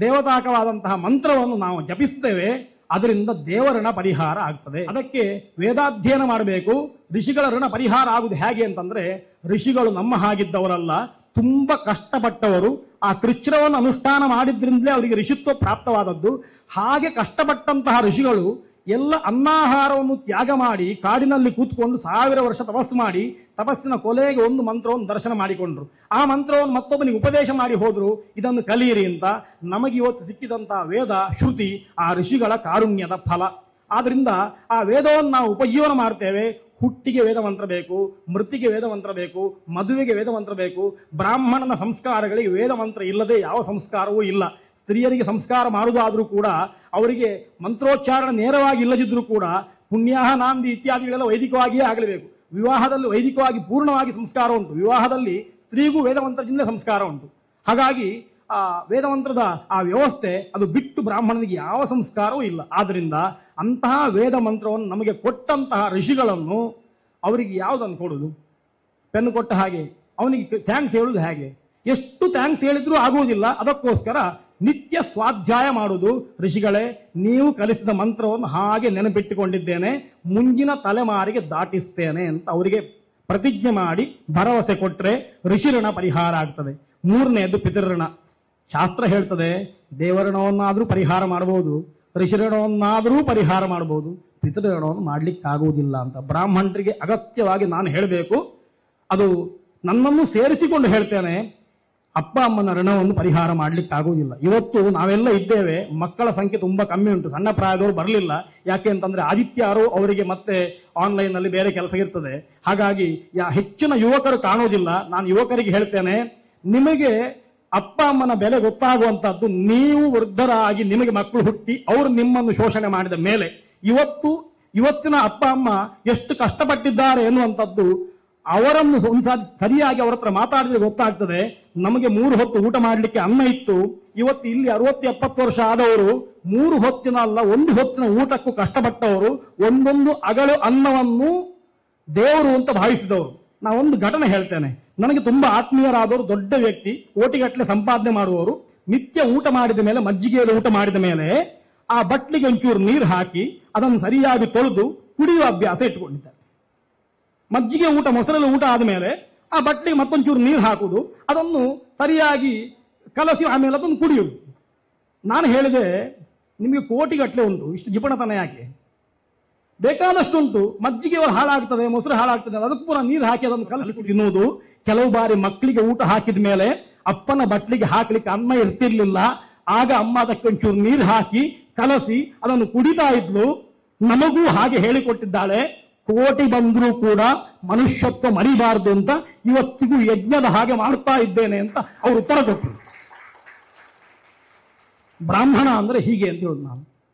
ದೇವತಾಕವಾದಂತಹ ಮಂತ್ರವನ್ನು ನಾವು ಜಪಿಸ್ತೇವೆ. ಅದರಿಂದ ದೇವಋಣ ಪರಿಹಾರ ಆಗ್ತದೆ. ಅದಕ್ಕೆ ವೇದಾಧ್ಯಯನ ಮಾಡಬೇಕು. ಋಷಿಗಳ ಋಣ ಪರಿಹಾರ ಆಗುವುದು ಹೇಗೆ ಅಂತಂದ್ರೆ, ಋಷಿಗಳು ನಮ್ಮ ಹಾಗಿದ್ದವರಲ್ಲ, ತುಂಬಾ ಕಷ್ಟಪಟ್ಟವರು. ಆ ಕೃಚ್ಛ್ರವನ್ನು ಅನುಷ್ಠಾನ ಮಾಡಿದ್ರಿಂದಲೇ ಅವರಿಗೆ ಋಷಿತ್ವ ಪ್ರಾಪ್ತವಾದದ್ದು. ಹಾಗೆ ಕಷ್ಟಪಟ್ಟಂತಹ ಋಷಿಗಳು ಎಲ್ಲ ಅನ್ನಾಹಾರವನ್ನು ತ್ಯಾಗ ಮಾಡಿ ಕಾಡಿನಲ್ಲಿ ಕೂತ್ಕೊಂಡು 1000 ವರ್ಷ ತಪಸ್ಸು ಮಾಡಿ ತಪಸ್ಸಿನ ಕೊನೆಗೆ ಒಂದು ಮಂತ್ರವನ್ನು ದರ್ಶನ ಮಾಡಿಕೊಂಡ್ರು. ಆ ಮಂತ್ರವನ್ನು ಮತ್ತೊಬ್ಬನಿಗೆ ಉಪದೇಶ ಮಾಡಿ ಹೋದ್ರು, ಇದನ್ನು ಕಲಿಯಿರಿ ಅಂತ. ನಮಗೆ ಇವತ್ತು ಸಿಕ್ಕಿದಂತಹ ವೇದ ಶ್ರುತಿ ಆ ಋಷಿಗಳ ಕಾರುಣ್ಯದ ಫಲ. ಆದ್ರಿಂದ ಆ ವೇದವನ್ನು ನಾವು ಉಪಜೀವನ ಮಾಡ್ತೇವೆ. ಹುಟ್ಟಿಗೆ ವೇದ ಮಂತ್ರ ಬೇಕು, ಮೃತಿಗೆ ವೇದ ಮಂತ್ರ ಬೇಕು, ಮದುವೆಗೆ ವೇದ ಮಂತ್ರ ಬೇಕು. ಬ್ರಾಹ್ಮಣನ ಸಂಸ್ಕಾರಗಳಿಗೆ ವೇದ ಮಂತ್ರ ಇಲ್ಲದೆ ಯಾವ ಸಂಸ್ಕಾರವೂ ಇಲ್ಲ. ಸ್ತ್ರೀಯರಿಗೆ ಸಂಸ್ಕಾರ ಮಾಡುವುದಾದ್ರೂ ಕೂಡ ಅವರಿಗೆ ಮಂತ್ರೋಚ್ಚಾರಣ ನೇರವಾಗಿ ಇಲ್ಲದಿದ್ರೂ ಕೂಡ ಪುಣ್ಯಾಹ ನಾಂದಿ ಇತ್ಯಾದಿಗಳೆಲ್ಲ ವೈದಿಕವಾಗಿಯೇ ಆಗಲೇಬೇಕು. ವಿವಾಹದಲ್ಲಿ ವೈದಿಕವಾಗಿ ಪೂರ್ಣವಾಗಿ ಸಂಸ್ಕಾರ ಉಂಟು. ವಿವಾಹದಲ್ಲಿ ಸ್ತ್ರೀಗೂ ವೇದ ಮಂತ್ರದಿಂದಲೇ ಸಂಸ್ಕಾರ ಉಂಟು. ಹಾಗಾಗಿ ಆ ವೇದ ಮಂತ್ರದ ಆ ವ್ಯವಸ್ಥೆ ಅದು ಬಿಟ್ಟು ಬ್ರಾಹ್ಮಣನಿಗೆ ಯಾವ ಸಂಸ್ಕಾರವೂ ಇಲ್ಲ. ಆದ್ರಿಂದ ಅಂತಹ ವೇದ ಮಂತ್ರವನ್ನು ನಮಗೆ ಕೊಟ್ಟಂತಹ ಋಷಿಗಳನ್ನು ಅವರಿಗೆ ಯಾವುದನ್ನು ಕೊಡುವುದು? ಪೆನ್ನು ಕೊಟ್ಟ ಹಾಗೆ ಅವನಿಗೆ ಥ್ಯಾಂಕ್ಸ್ ಹೇಳುವುದು ಹೇಗೆ? ಎಷ್ಟು ಥ್ಯಾಂಕ್ಸ್ ಹೇಳಿದ್ರೂ ಆಗುವುದಿಲ್ಲ. ಅದಕ್ಕೋಸ್ಕರ ನಿತ್ಯ ಸ್ವಾಧ್ಯಾಯ ಮಾಡುವುದು. ಋಷಿಗಳೇ, ನೀವು ಕಲಿಸಿದ ಮಂತ್ರವನ್ನು ಹಾಗೆ ನೆನಪಿಟ್ಟುಕೊಂಡಿದ್ದೇನೆ, ಮುಂದಿನ ತಲೆಮಾರಿಗೆ ದಾಟಿಸ್ತೇನೆ ಅಂತ ಅವರಿಗೆ ಪ್ರತಿಜ್ಞೆ ಮಾಡಿ ಭರವಸೆ ಕೊಟ್ಟರೆ ಋಷಿಋಣ ಪರಿಹಾರ ಆಗ್ತದೆ. ಮೂರನೆಯದು ಪಿತೃಋಣ. ಶಾಸ್ತ್ರ ಹೇಳ್ತದೆ ದೇವಋಣವನ್ನಾದರೂ ಪರಿಹಾರ ಮಾಡಬಹುದು, ಋಷಿಋಣವನ್ನಾದರೂ ಪರಿಹಾರ ಮಾಡಬಹುದು, ಪಿತೃಋಣವನ್ನು ಮಾಡ್ಲಿಕ್ಕಾಗುವುದಿಲ್ಲ ಅಂತ ಬ್ರಾಹ್ಮಣರಿಗೆ ಅಗತ್ಯವಾಗಿ ನಾನು ಹೇಳಬೇಕು. ಅದು ನನ್ನನ್ನು ಸೇರಿಸಿಕೊಂಡು ಹೇಳ್ತೇನೆ, ಅಪ್ಪ ಅಮ್ಮನ ಋಣವನ್ನು ಪರಿಹಾರ ಮಾಡ್ಲಿಕ್ಕಾಗುವುದಿಲ್ಲ. ಇವತ್ತು ನಾವೆಲ್ಲ ಇದ್ದೇವೆ, ಮಕ್ಕಳ ಸಂಖ್ಯೆ ತುಂಬಾ ಕಮ್ಮಿ ಉಂಟು, ಸಣ್ಣ ಪ್ರಾಯದವರು ಬರಲಿಲ್ಲ. ಯಾಕೆ ಅಂತಂದ್ರೆ ಆದಿತ್ಯರು ಅವರಿಗೆ ಮತ್ತೆ ಆನ್ಲೈನ್ ನಲ್ಲಿ ಬೇರೆ ಕೆಲಸ ಇರ್ತದೆ. ಹಾಗಾಗಿ ಹೆಚ್ಚಿನ ಯುವಕರು ಕಾಣುವುದಿಲ್ಲ. ನಾನು ಯುವಕರಿಗೆ ಹೇಳ್ತೇನೆ, ನಿಮಗೆ ಅಪ್ಪ ಅಮ್ಮನ ಬೆಲೆ ಗೊತ್ತಾಗುವಂತಹದ್ದು ನೀವು ವೃದ್ಧರಾಗಿ ನಿಮಗೆ ಮಕ್ಕಳು ಹುಟ್ಟಿ ಅವರು ನಿಮ್ಮನ್ನು ಶೋಷಣೆ ಮಾಡಿದ ಮೇಲೆ. ಇವತ್ತಿನ ಅಪ್ಪ ಅಮ್ಮ ಎಷ್ಟು ಕಷ್ಟಪಟ್ಟಿದ್ದಾರೆ ಎನ್ನುವಂಥದ್ದು ಅವರನ್ನು ಸರಿಯಾಗಿ ಅವರ ಹತ್ರ ಮಾತಾಡಿದ್ರೆ ಗೊತ್ತಾಗ್ತದೆ. ನಮಗೆ 3 ಹೊತ್ತು ಊಟ ಮಾಡಲಿಕ್ಕೆ ಅನ್ನ ಇತ್ತು. ಇವತ್ತು ಇಲ್ಲಿ 60-70 ವರ್ಷ ಆದವರು 3 ಹೊತ್ತಿನ ಅಲ್ಲ 1 ಹೊತ್ತಿನ ಊಟಕ್ಕೂ ಕಷ್ಟಪಟ್ಟವರು, ಒಂದೊಂದು ಅಗಳು ಅನ್ನವನ್ನು ದೇವರು ಅಂತ ಭಾವಿಸಿದವರು. ನಾ ಒಂದು ಘಟನೆ ಹೇಳ್ತೇನೆ. ನನಗೆ ತುಂಬಾ ಆತ್ಮೀಯರಾದವರು, ದೊಡ್ಡ ವ್ಯಕ್ತಿ, ಕೋಟಿಗಟ್ಟಲೆ ಸಂಪಾದನೆ ಮಾಡುವವರು. ನಿತ್ಯ ಊಟ ಮಾಡಿದ ಮೇಲೆ, ಮಜ್ಜಿಗೆಯಲ್ಲಿ ಊಟ ಮಾಡಿದ ಮೇಲೆ ಆ ಬಟ್ಲಿಗೆ ಒಂಚೂರು ನೀರು ಹಾಕಿ ಅದನ್ನು ಸರಿಯಾಗಿ ತೊಳೆದು ಕುಡಿಯುವ ಅಭ್ಯಾಸ ಇಟ್ಟುಕೊಂಡಿದ್ದಾರೆ. ಮಜ್ಜಿಗೆ ಊಟ, ಮೊಸರಲ್ಲಿ ಊಟ ಆದಮೇಲೆ ಆ ಬಟ್ಲಿಗೆ ಮತ್ತೊಂಚೂರು ನೀರು ಹಾಕುವುದು, ಅದನ್ನು ಸರಿಯಾಗಿ ಕಲಸಿ ಆಮೇಲೆ ಅದನ್ನು ಕುಡಿಯುವುದು. ನಾನು ಹೇಳಿದೆ, ನಿಮಗೆ ಕೋಟಿಗಟ್ಟಲೆ ಉಂಟು, ಇಷ್ಟು ಜಿಪಣತನ ಯಾಕೆ? ಬೇಕಾದಷ್ಟು ಉಂಟು, ಮಜ್ಜಿಗೆ ಹಾಳಾಗ್ತದೆ, ಮೊಸರು ಹಾಳಾಗ್ತದೆ, ಅದಕ್ಕೂ ಪುನಃ ನೀರು ಹಾಕಿ ಅದನ್ನು ಕಲಸಿ ತಿನ್ನುವುದು. ಕೆಲವು ಬಾರಿ ಮಕ್ಕಳಿಗೆ ಊಟ ಹಾಕಿದ ಮೇಲೆ ಅಪ್ಪನ ಬಟ್ಲಿಗೆ ಹಾಕ್ಲಿಕ್ಕೆ ಅನ್ನ ಇರ್ತಿರ್ಲಿಲ್ಲ. ಆಗ ಅಮ್ಮ ಅದಕ್ಕೆ ಒಂಚೂರು ನೀರು ಹಾಕಿ ಕಲಸಿ ಅದನ್ನು ಕುಡಿತಾ ಇದ್ಲು. ನಮಗೂ ಹಾಗೆ ಹೇಳಿಕೊಟ್ಟಿದ್ದಾಳೆ. ಕೋಟಿ ಬಂದರೂ ಕೂಡ ಮನುಷ್ಯತ್ವ ಮರಿಬಾರದು ಅಂತ ಇವತ್ತಿಗೂ ಯಜ್ಞದ ಹಾಗೆ ಮಾಡ್ತಾ ಇದ್ದೇನೆ ಅಂತ ಅವರು ಉತ್ತರ ಕೊಟ್ಟರು. ಬ್ರಾಹ್ಮಣ ಅಂದ್ರೆ ಹೀಗೆ ಅಂತ ಹೇಳುದು ನಾನು.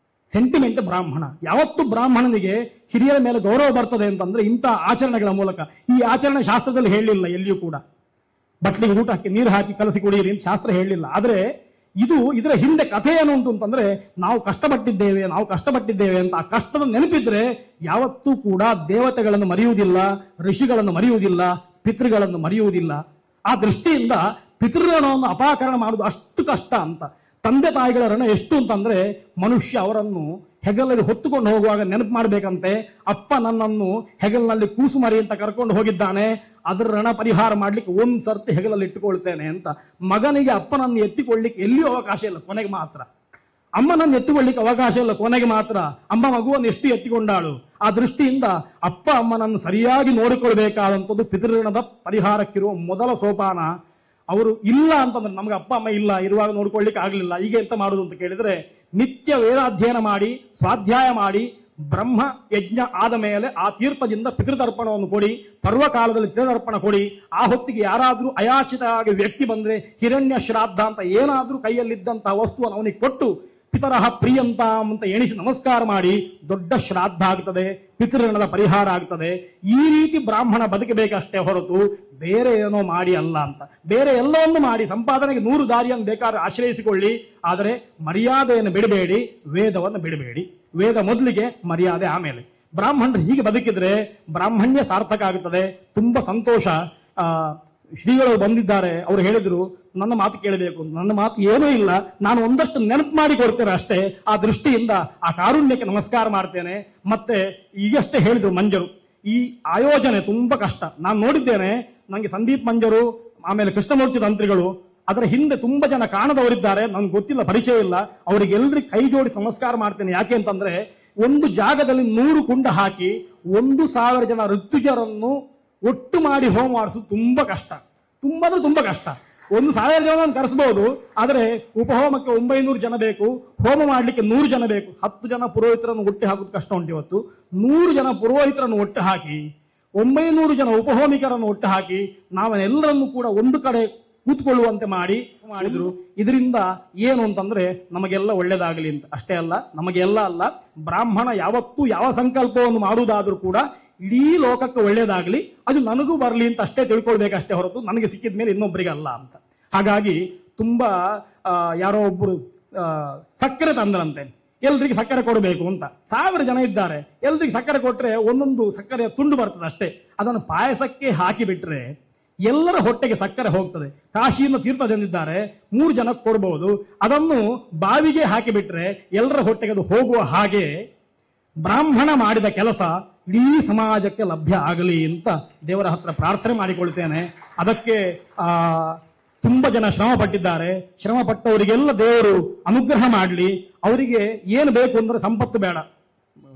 ಸೆಂಟಿಮೆಂಟ್ ಬ್ರಾಹ್ಮಣ. ಯಾವತ್ತು ಬ್ರಾಹ್ಮಣನಿಗೆ ಹಿರಿಯರ ಮೇಲೆ ಗೌರವ ಬರ್ತದೆ ಅಂತಂದ್ರೆ ಇಂಥ ಆಚರಣೆಗಳ ಮೂಲಕ. ಈ ಆಚರಣೆ ಶಾಸ್ತ್ರದಲ್ಲಿ ಹೇಳಲಿಲ್ಲ ಎಲ್ಲಿಯೂ ಕೂಡ. ಬಟ್ಲಿಗೆ ಊಟ ಹಾಕಿ ನೀರು ಹಾಕಿ ಕಲಸಿ ಕುಡಿಯಿರಿ ಅಂತ ಶಾಸ್ತ್ರ ಹೇಳಲಿಲ್ಲ. ಆದ್ರೆ ಇದರ ಹಿಂದೆ ಕಥೆ ಏನು ಉಂಟು ಅಂತಂದ್ರೆ, ನಾವು ಕಷ್ಟಪಟ್ಟಿದ್ದೇವೆ ಅಂತ ಆ ಕಷ್ಟದ ನೆನಪಿದ್ರೆ ಯಾವತ್ತೂ ಕೂಡ ದೇವತೆಗಳನ್ನು ಮರೆಯುವುದಿಲ್ಲ, ಋಷಿಗಳನ್ನು ಮರೆಯುವುದಿಲ್ಲ, ಪಿತೃಗಳನ್ನು ಮರೆಯುವುದಿಲ್ಲ. ಆ ದೃಷ್ಟಿಯಿಂದ ಪಿತೃಋಣವನ್ನು ಅಪಾಕರಣ ಮಾಡುವುದು ಅಷ್ಟು ಕಷ್ಟ ಅಂತ. ತಂದೆ ತಾಯಿಗಳ ಋಣ ಎಷ್ಟು ಅಂತಂದ್ರೆ, ಮನುಷ್ಯ ಅವರನ್ನು ಹೆಗಲಲ್ಲಿ ಹೊತ್ತುಕೊಂಡು ಹೋಗುವಾಗ ನೆನಪು ಮಾಡಬೇಕಂತೆ, ಅಪ್ಪ ನನ್ನನ್ನು ಹೆಗಲಿನಲ್ಲಿ ಕೂಸು ಮರಿ ಅಂತ ಕರ್ಕೊಂಡು ಹೋಗಿದ್ದಾನೆ, ಅದರ ಋಣ ಪರಿಹಾರ ಮಾಡ್ಲಿಕ್ಕೆ ಒಂದ್ ಸರ್ತಿ ಹೆಗಲಲ್ಲಿ ಇಟ್ಟುಕೊಳ್ತೇನೆ ಅಂತ. ಮಗನಿಗೆ ಅಪ್ಪನನ್ನು ಎತ್ತಿಕೊಳ್ಳಿಕ್ಕೆ ಎಲ್ಲಿಯೂ ಅವಕಾಶ ಇಲ್ಲ, ಕೊನೆಗೆ ಮಾತ್ರ. ಅಮ್ಮನನ್ನು ಎತ್ತಿಕೊಳ್ಳಿಕ್ಕೆ ಅವಕಾಶ ಇಲ್ಲ, ಕೊನೆಗೆ ಮಾತ್ರ. ಅಮ್ಮ ಮಗುವನ್ನು ಎಷ್ಟು ಎತ್ತಿಕೊಂಡಾಳು. ಆ ದೃಷ್ಟಿಯಿಂದ ಅಪ್ಪ ಅಮ್ಮನನ್ನು ಸರಿಯಾಗಿ ನೋಡಿಕೊಳ್ಬೇಕಾದಂಥದ್ದು ಪಿತೃಋಣದ ಪರಿಹಾರಕ್ಕಿರುವ ಮೊದಲ ಸೋಪಾನ. ಅವರು ಇಲ್ಲ ಅಂತಂದ್ರೆ, ನಮ್ಗೆ ಅಪ್ಪ ಅಮ್ಮ ಇಲ್ಲ, ಇರುವಾಗ ನೋಡ್ಕೊಳ್ಳಿಕ್ಕೆ ಆಗ್ಲಿಲ್ಲ, ಈಗ ಎಂತ ಮಾಡುದು ಅಂತ ಕೇಳಿದ್ರೆ, ನಿತ್ಯ ವೇದಾಧ್ಯಯನ ಮಾಡಿ ಸ್ವಾಧ್ಯಾಯ ಮಾಡಿ ಬ್ರಹ್ಮ ಯಜ್ಞ ಆದ ಮೇಲೆ ಆ ತೀರ್ಥದಿಂದ ಪಿತೃತರ್ಪಣವನ್ನು ಕೊಡಿ. ಪರ್ವಕಾಲದಲ್ಲಿ ಪಿತೃತರ್ಪಣ ಕೊಡಿ. ಆ ಹೊತ್ತಿಗೆ ಯಾರಾದ್ರೂ ಅಯಾಚಿತವಾಗಿ ವ್ಯಕ್ತಿ ಬಂದ್ರೆ ಹಿರಣ್ಯ ಶ್ರಾದ್ದ ಅಂತ ಏನಾದ್ರೂ ಕೈಯಲ್ಲಿದ್ದಂತಹ ವಸ್ತುವನ್ನು ಅವನಿಗೆ ಕೊಟ್ಟು ಪಿತರಹ ಪ್ರಿಯಂತಾಂ ಅಂತ ಎಣಿಸಿ ನಮಸ್ಕಾರ ಮಾಡಿ ದೊಡ್ಡ ಶ್ರಾದ್ದ ಆಗ್ತದೆ, ಪಿತೃಋಣದ ಪರಿಹಾರ ಆಗ್ತದೆ. ಈ ರೀತಿ ಬ್ರಾಹ್ಮಣ ಬದುಕಬೇಕಷ್ಟೇ ಹೊರತು ಬೇರೆ ಏನೋ ಮಾಡಿ ಅಲ್ಲ ಅಂತ. ಬೇರೆ ಎಲ್ಲವನ್ನು ಮಾಡಿ ಸಂಪಾದನೆಗೆ 100 ದಾರಿಯನ್ನು ಬೇಕಾದ್ರೆ ಆಶ್ರಯಿಸಿಕೊಳ್ಳಿ, ಆದರೆ ಮರ್ಯಾದೆಯನ್ನು ಬಿಡಬೇಡಿ, ವೇದವನ್ನು ಬಿಡಬೇಡಿ. ವೇದ ಮೊದಲಿಗೆ, ಮರ್ಯಾದೆ ಆಮೇಲೆ. ಬ್ರಾಹ್ಮಣರು ಹೀಗೆ ಬದುಕಿದ್ರೆ ಬ್ರಾಹ್ಮಣ್ಯ ಸಾರ್ಥಕ ಆಗುತ್ತದೆ. ತುಂಬಾ ಸಂತೋಷ. ಶ್ರೀಗಳು ಬಂದಿದ್ದಾರೆ, ಅವರು ಹೇಳಿದ್ರು ನನ್ನ ಮಾತು ಕೇಳಬೇಕು. ನನ್ನ ಮಾತು ಏನೂ ಇಲ್ಲ, ನಾನು ಒಂದಷ್ಟು ನೆನಪು ಮಾಡಿ ಕೊಡ್ತೇನೆ ಅಷ್ಟೇ. ಆ ದೃಷ್ಟಿಯಿಂದ ಆ ಕಾರುಣ್ಯಕ್ಕೆ ನಮಸ್ಕಾರ ಮಾಡ್ತೇನೆ. ಮತ್ತೆ ಈಗಷ್ಟೇ ಹೇಳಿದ್ರು ಮಂಜರು, ಈ ಆಯೋಜನೆ ತುಂಬಾ ಕಷ್ಟ. ನಾನು ನೋಡಿದ್ದೇನೆ, ನನಗೆ ಸಂದೀಪ್ ಮಂಜರು, ಆಮೇಲೆ ಕೃಷ್ಣಮೂರ್ತಿ ತಂತ್ರಿಗಳು, ಅದರ ಹಿಂದೆ ತುಂಬಾ ಜನ ಕಾಣದವರಿದ್ದಾರೆ, ನನ್ಗೆ ಗೊತ್ತಿಲ್ಲ, ಪರಿಚಯ ಇಲ್ಲ. ಅವರಿಗೆಲ್ಲರಿಗೂ ಕೈ ಜೋಡಿಸಿ ನಮಸ್ಕಾರ ಮಾಡ್ತೇನೆ. ಯಾಕೆ ಅಂತಂದ್ರೆ ಒಂದು ಜಾಗದಲ್ಲಿ 100 ಕುಂಡ ಹಾಕಿ 1,000 ಜನ ಋತುಜರನ್ನು ಒಟ್ಟು ಮಾಡಿ ಹೋಮ ಮಾಡಿಸೋದು ತುಂಬಾ ಕಷ್ಟ, ತುಂಬಾ ಕಷ್ಟ. 1,000 ಜನ ಕರೆಸಬಹುದು, ಆದರೆ ಉಪಹೋಮಕ್ಕೆ 900 ಜನ ಬೇಕು, ಹೋಮ ಮಾಡ್ಲಿಕ್ಕೆ 100 ಜನ ಬೇಕು. 10 ಜನ ಪುರೋಹಿತರನ್ನು ಒಟ್ಟು ಹಾಕೋದು ಕಷ್ಟ ಉಂಟು ಇವತ್ತು. 100 ಜನ ಪುರೋಹಿತರನ್ನು ಒಟ್ಟು ಹಾಕಿ 900 ಜನ ಉಪಹೋಮಿಕರನ್ನು ಒಟ್ಟು ಹಾಕಿ ನಾವೆಲ್ಲರನ್ನು ಕೂಡ ಒಂದು ಕಡೆ ಕೂತ್ಕೊಳ್ಳುವಂತೆ ಮಾಡಿದ್ರು. ಇದರಿಂದ ಏನು ಅಂತಂದ್ರೆ ನಮಗೆಲ್ಲ ಒಳ್ಳೇದಾಗಲಿ ಅಂತ. ಅಷ್ಟೇ ಅಲ್ಲ, ನಮಗೆಲ್ಲ ಅಲ್ಲ, ಬ್ರಾಹ್ಮಣ ಯಾವತ್ತೂ ಯಾವ ಸಂಕಲ್ಪವನ್ನು ಮಾಡುವುದಾದ್ರೂ ಕೂಡ ಇಡೀ ಲೋಕಕ್ಕೆ ಒಳ್ಳೇದಾಗಲಿ, ಅದು ನನಗೂ ಬರಲಿ ಅಂತ ಅಷ್ಟೇ ತಿಳ್ಕೊಳ್ಬೇಕಷ್ಟೇ ಹೊರತು ನನಗೆ ಸಿಕ್ಕಿದ ಮೇಲೆ ಇನ್ನೊಬ್ಬರಿಗೆ ಅಲ್ಲ ಅಂತ. ಹಾಗಾಗಿ ತುಂಬಾ ಯಾರೋ ಒಬ್ಬರು ಸಕ್ಕರೆ ತಂದ್ರಂತೆ, ಎಲ್ರಿಗೆ ಸಕ್ಕರೆ ಕೊಡಬೇಕು ಅಂತ. 1000 ಜನ ಇದ್ದಾರೆ, ಎಲ್ರಿಗೆ ಸಕ್ಕರೆ ಕೊಟ್ರೆ ಒಂದೊಂದು ಸಕ್ಕರೆಯ ತುಂಡು ಬರ್ತದೆ ಅಷ್ಟೇ. ಅದನ್ನು ಪಾಯಸಕ್ಕೆ ಹಾಕಿ ಬಿಟ್ರೆ ಎಲ್ಲರ ಹೊಟ್ಟೆಗೆ ಸಕ್ಕರೆ ಹೋಗ್ತದೆ. ಕಾಶಿಯನ್ನು ತೀರ್ಥ ತಂದಿದ್ದಾರೆ, 3 ಜನಕ್ಕೆ ಕೊಡಬಹುದು. ಅದನ್ನು ಬಾವಿಗೆ ಹಾಕಿಬಿಟ್ರೆ ಎಲ್ಲರ ಹೊಟ್ಟೆಗೆ ಅದು ಹೋಗುವ ಹಾಗೆ ಬ್ರಾಹ್ಮಣ ಮಾಡಿದ ಕೆಲಸ ಇಡೀ ಸಮಾಜಕ್ಕೆ ಲಭ್ಯ ಆಗಲಿ ಅಂತ ದೇವರ ಹತ್ರ ಪ್ರಾರ್ಥನೆ ಮಾಡಿಕೊಳ್ತೇನೆ. ಅದಕ್ಕೆ ತುಂಬಾ ಜನ ಶ್ರಮ ಪಟ್ಟಿದ್ದಾರೆ. ಶ್ರಮ ಪಟ್ಟವರಿಗೆಲ್ಲ ದೇವರು ಅನುಗ್ರಹ ಮಾಡಲಿ. ಅವರಿಗೆ ಏನು ಬೇಕು ಅಂದ್ರೆ ಸಂಪತ್ತು ಬೇಡ.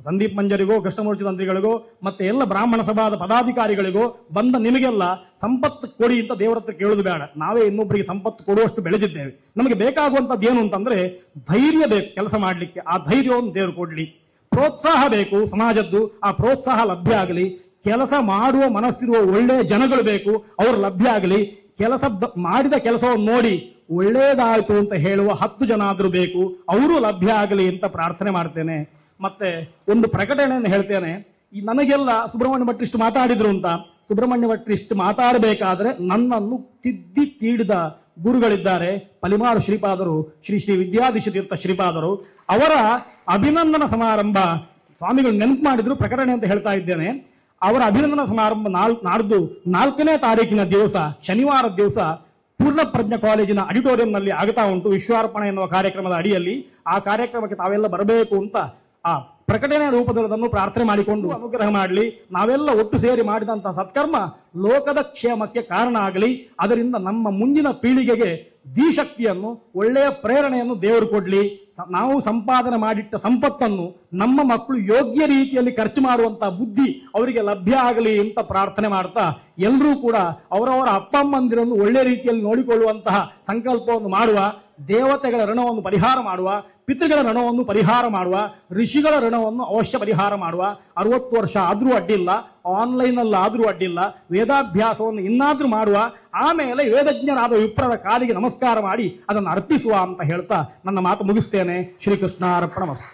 ಸಂದೀಪ್ ಮಂಜರಿಗೋ, ಕೃಷ್ಣಮೂರ್ತಿ ತಂತ್ರಿಗಳಿಗೋ, ಮತ್ತೆ ಎಲ್ಲ ಬ್ರಾಹ್ಮಣ ಸಭಾದ ಪದಾಧಿಕಾರಿಗಳಿಗೋ ಬಂದ ನಿಮಗೆಲ್ಲ ಸಂಪತ್ತು ಕೊಡಿ ಅಂತ ದೇವರ ಹತ್ರ ಕೇಳೋದು ಬೇಡ. ನಾವೇ ಇನ್ನೊಬ್ಬರಿಗೆ ಸಂಪತ್ತು ಕೊಡುವಷ್ಟು ಬೆಳೆದಿದ್ದೇವೆ. ನಮಗೆ ಬೇಕಾಗುವಂಥದ್ದು ಏನು ಅಂತಂದ್ರೆ ಧೈರ್ಯ ಬೇಕು ಕೆಲಸ ಮಾಡಲಿಕ್ಕೆ. ಆ ಧೈರ್ಯವನ್ನು ದೇವರು ಕೊಡ್ಲಿ. ಪ್ರೋತ್ಸಾಹ ಬೇಕು ಸಮಾಜದ್ದು, ಆ ಪ್ರೋತ್ಸಾಹ ಲಭ್ಯ ಆಗಲಿ. ಕೆಲಸ ಮಾಡುವ ಮನಸ್ಸಿರುವ ಒಳ್ಳೆಯ ಜನಗಳು ಬೇಕು, ಅವರು ಲಭ್ಯ ಆಗಲಿ. ಮಾಡಿದ ಕೆಲಸವನ್ನು ನೋಡಿ ಒಳ್ಳೇದಾಯ್ತು ಅಂತ ಹೇಳುವ 10 ಜನ ಆದ್ರೂ ಬೇಕು, ಅವರು ಲಭ್ಯ ಆಗಲಿ ಅಂತ ಪ್ರಾರ್ಥನೆ ಮಾಡ್ತೇನೆ. ಮತ್ತೆ ಒಂದು ಪ್ರಕಟಣೆಯನ್ನು ಹೇಳ್ತೇನೆ. ಈ ನನಗೆಲ್ಲ ಸುಬ್ರಹ್ಮಣ್ಯ ಭಟ್ರು ಇಷ್ಟು ಮಾತಾಡಿದ್ರು ಅಂತ, ಸುಬ್ರಹ್ಮಣ್ಯ ಭಟ್ರು ಇಷ್ಟು ಮಾತಾಡಬೇಕಾದ್ರೆ ನನ್ನನ್ನು ತಿದ್ದಿ ತೀಡಿದ ಗುರುಗಳಿದ್ದಾರೆ. ಪಲಿಮಾರು ಶ್ರೀಪಾದರು, ಶ್ರೀ ಶ್ರೀ ವಿದ್ಯಾಧೀಶ ತೀರ್ಥ ಶ್ರೀಪಾದರು. ಅವರ ಅಭಿನಂದನಾ ಸಮಾರಂಭ ಸ್ವಾಮಿಗಳು ನೆನಪು ಮಾಡಿದ್ರು, ಪ್ರಕಟಣೆ ಅಂತ ಹೇಳ್ತಾ ಇದ್ದೇನೆ. ಅವರ ಅಭಿನಂದನಾ ಸಮಾರಂಭ ನಾಡ್ದು 4ನೇ ತಾರೀಕಿನ ದಿವಸ, ಶನಿವಾರ ದಿವಸ ಪೂರ್ಣಪ್ರಜ್ಞ ಕಾಲೇಜಿನ ಆಡಿಟೋರಿಯಂನಲ್ಲಿ ಆಗ್ತಾ ಉಂಟು, ವಿಶ್ವಾರ್ಪಣೆ ಎನ್ನುವ ಕಾರ್ಯಕ್ರಮದ ಅಡಿಯಲ್ಲಿ. ಆ ಕಾರ್ಯಕ್ರಮಕ್ಕೆ ತಾವೆಲ್ಲ ಬರಬೇಕು ಅಂತ ಆ ಪ್ರಕಟಣೆಯ ರೂಪದಲ್ಲಿ ಪ್ರಾರ್ಥನೆ ಮಾಡಿಕೊಂಡು ಅನುಗ್ರಹ ಮಾಡಲಿ. ನಾವೆಲ್ಲ ಒಟ್ಟು ಸೇರಿ ಮಾಡಿದಂತಹ ಸತ್ಕರ್ಮ ಲೋಕದ ಕ್ಷೇಮಕ್ಕೆ ಕಾರಣ ಆಗಲಿ. ಅದರಿಂದ ನಮ್ಮ ಮುಂದಿನ ಪೀಳಿಗೆಗೆ ಧೀಶಕ್ತಿಯನ್ನು, ಒಳ್ಳೆಯ ಪ್ರೇರಣೆಯನ್ನು ದೇವರು ಕೊಡ್ಲಿ. ನಾವು ಸಂಪಾದನೆ ಮಾಡಿಟ್ಟ ಸಂಪತ್ತನ್ನು ನಮ್ಮ ಮಕ್ಕಳು ಯೋಗ್ಯ ರೀತಿಯಲ್ಲಿ ಖರ್ಚು ಮಾಡುವಂತಹ ಬುದ್ಧಿ ಅವರಿಗೆ ಲಭ್ಯ ಆಗಲಿ ಅಂತ ಪ್ರಾರ್ಥನೆ ಮಾಡ್ತಾ, ಎಲ್ಲರೂ ಕೂಡ ಅವರವರ ಅಪ್ಪ ಅಮ್ಮಂದಿರನ್ನು ಒಳ್ಳೆ ರೀತಿಯಲ್ಲಿ ನೋಡಿಕೊಳ್ಳುವಂತಹ ಸಂಕಲ್ಪವನ್ನು ಮಾಡುವ, ದೇವತೆಗಳ ಋಣವನ್ನು ಪರಿಹಾರ ಮಾಡುವ, ಪಿತೃಗಳ ಋಣವನ್ನು ಪರಿಹಾರ ಮಾಡುವ, ಋಷಿಗಳ ಋಣವನ್ನು ಅವಶ್ಯ ಪರಿಹಾರ ಮಾಡುವ. 60 ವರ್ಷ ಆದ್ರೂ ಅಡ್ಡಿಲ್ಲ, ಆನ್ಲೈನ್ ಅಲ್ಲಿ ಆದ್ರೂ ಅಡ್ಡಿಲ್ಲ, ವೇದಾಭ್ಯಾಸವನ್ನು ಇನ್ನಾದ್ರೂ ಮಾಡುವ. ಆಮೇಲೆ ವೇದಜ್ಞರಾದ ವಿಪ್ರರ ಕಾಲಿಗೆ ನಮಸ್ಕಾರ ಮಾಡಿ ಅದನ್ನು ಅರ್ಪಿಸುವ ಅಂತ ಹೇಳ್ತಾ ನನ್ನ ಮಾತು ಮುಗಿಸ್ತೇನೆ. ಶ್ರೀಕೃಷ್ಣಾರ್ಪಣಮಸ್ತು.